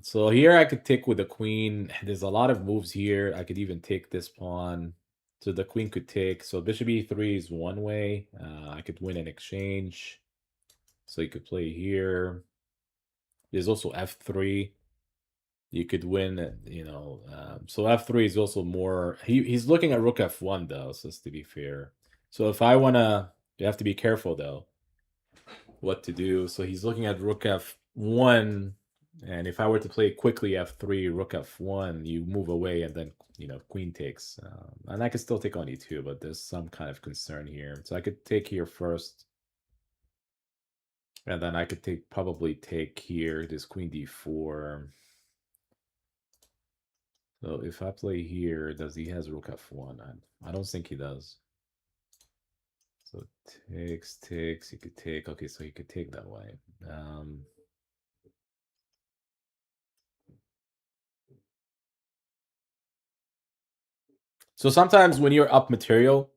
So here I could take with the queen. There's a lot of moves here. I could even take this pawn. So the queen could take. So bishop e3 is one way. I could win an exchange. So you could play here. There's also f3. You could win, you know. So f3 is also more... He's looking at rook f1, though, so just to be fair. So if I want to... You have to be careful, though, what to do. So he's looking at rook f1, and if I were to play quickly f3, rook f1, you move away, and then, you know, queen takes. And I could still take on e2, but there's some kind of concern here. So I could take here first, and then I could probably take here, this queen d4. So if I play here, does he has rook f1? I don't think he does. So takes, he could take. Okay, so he could take that way. So sometimes when you're up material,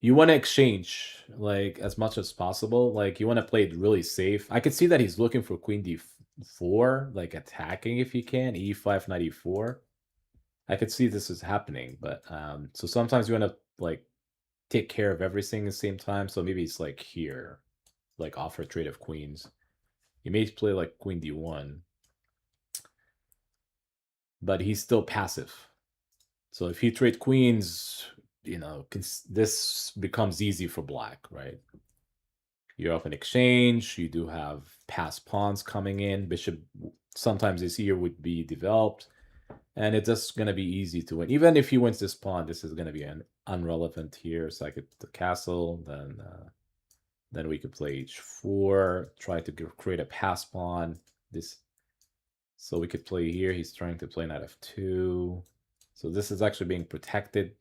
you want to exchange like as much as possible. Like you want to play it really safe. I could see that he's looking for queen d4, like attacking if he can, e5, knight e4. I could see this is happening, but so sometimes you want to like take care of everything at the same time. So maybe it's like here, like offer a trade of queens. He may play like queen d1, but he's still passive. So if he trade queens, you know, this becomes easy for black, right? You're up in exchange. You do have passed pawns coming in. Bishop sometimes this here would be developed, and it's just going to be easy to win. Even if he wins this pawn, this is going to be an irrelevant here. So I could the castle, then we could play h4, try to create a pass pawn. So we could play here. He's trying to play knight f2. So this is actually being protected.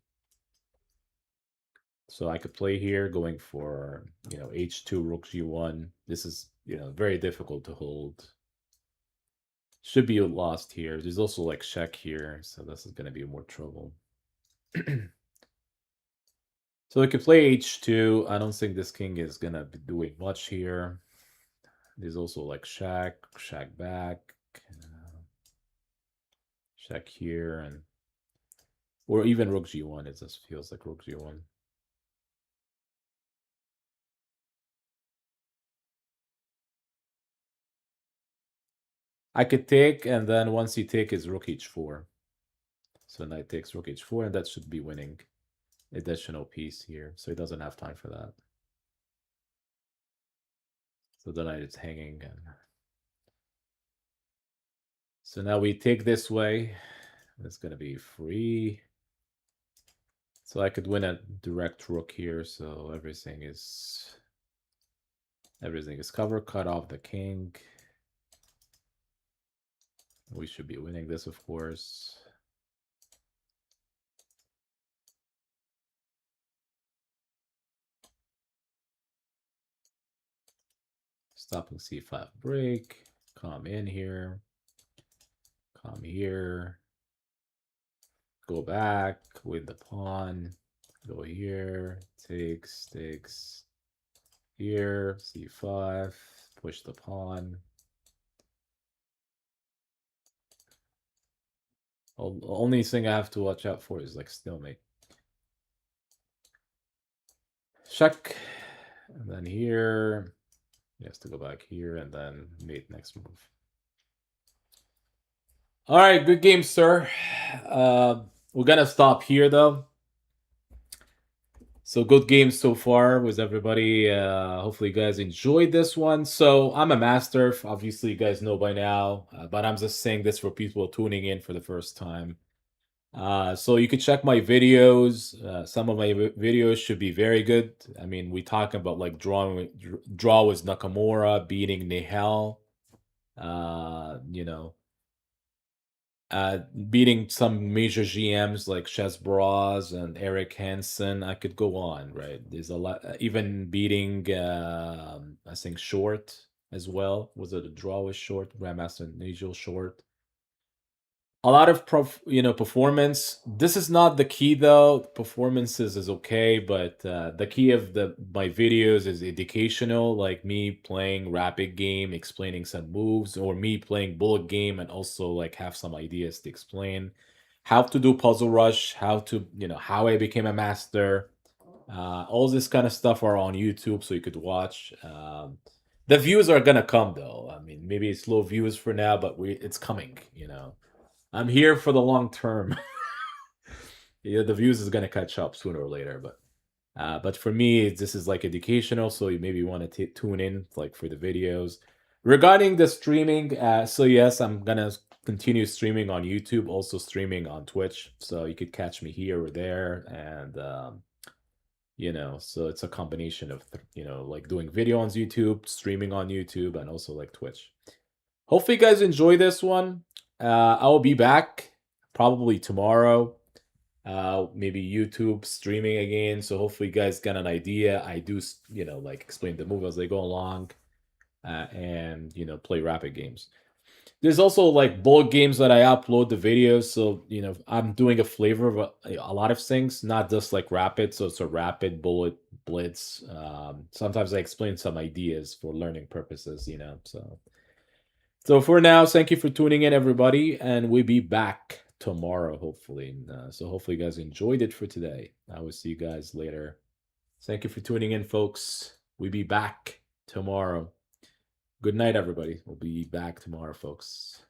So I could play here going for, you know, h2, rook g1. This is, you know, very difficult to hold. Should be lost here. There's also like check here, so this is going to be more trouble. So we could play h2. I don't think this king is going to be doing much here. There's also like check back, check here, and or even rook g1. It just feels like rook g1. I could take, and then once you take is rook h4. So knight takes rook h4, and that should be winning. Additional piece here, so he doesn't have time for that. So the knight is hanging. So now we take this way. It's going to be free. So I could win a direct rook here, so everything is covered. Cut off the king. We should be winning this, of course. Stopping c5 break. Come in here. Come here. Go back with the pawn. Go here, takes here, c5, push the pawn. Only thing I have to watch out for is like stalemate. Check, and then here, he has to go back here, and then mate next move. All right, good game, sir. We're gonna stop here though. So good games so far with everybody. Hopefully you guys enjoyed this one. So I'm a master, obviously you guys know by now, but I'm just saying this for people tuning in for the first time. So you can check my videos. Some of my videos should be very good. I mean, we talking about like draw with Nakamura, beating Nihal, you know, beating some major GMs like Chess Bras and Eric Hansen. I could go on, right? There's a lot, even beating, I think Short as well. Was it a draw with Short? Grandmaster Nigel Short. A lot of performance. This is not the key though. Performances is okay, but the key of my videos is educational, like me playing rapid game, explaining some moves, or me playing bullet game and also like have some ideas to explain how to do puzzle rush, how to how I became a master. All this kind of stuff are on YouTube, so you could watch. The views are gonna come though. I mean, maybe it's low views for now, but it's coming. I'm here for the long term. Yeah, the views is gonna catch up sooner or later, but for me, this is like educational, so you maybe want to tune in like for the videos. Regarding the streaming, so yes, I'm gonna continue streaming on YouTube, also streaming on Twitch, so you could catch me here or there, and so it's a combination of like doing video on YouTube, streaming on YouTube, and also like Twitch. Hopefully, you guys enjoy this one. I will be back probably tomorrow. Maybe YouTube streaming again. So hopefully, you guys got an idea. I do, like explain the move as they go along, and play rapid games. There's also like board games that I upload the videos. So I'm doing a flavor of a lot of things, not just like rapid. So it's a rapid bullet blitz. Sometimes I explain some ideas for learning purposes. So for now, thank you for tuning in, everybody, and we'll be back tomorrow, hopefully. So hopefully you guys enjoyed it for today. I will see you guys later. Thank you for tuning in, folks. We'll be back tomorrow. Good night, everybody. We'll be back tomorrow, folks.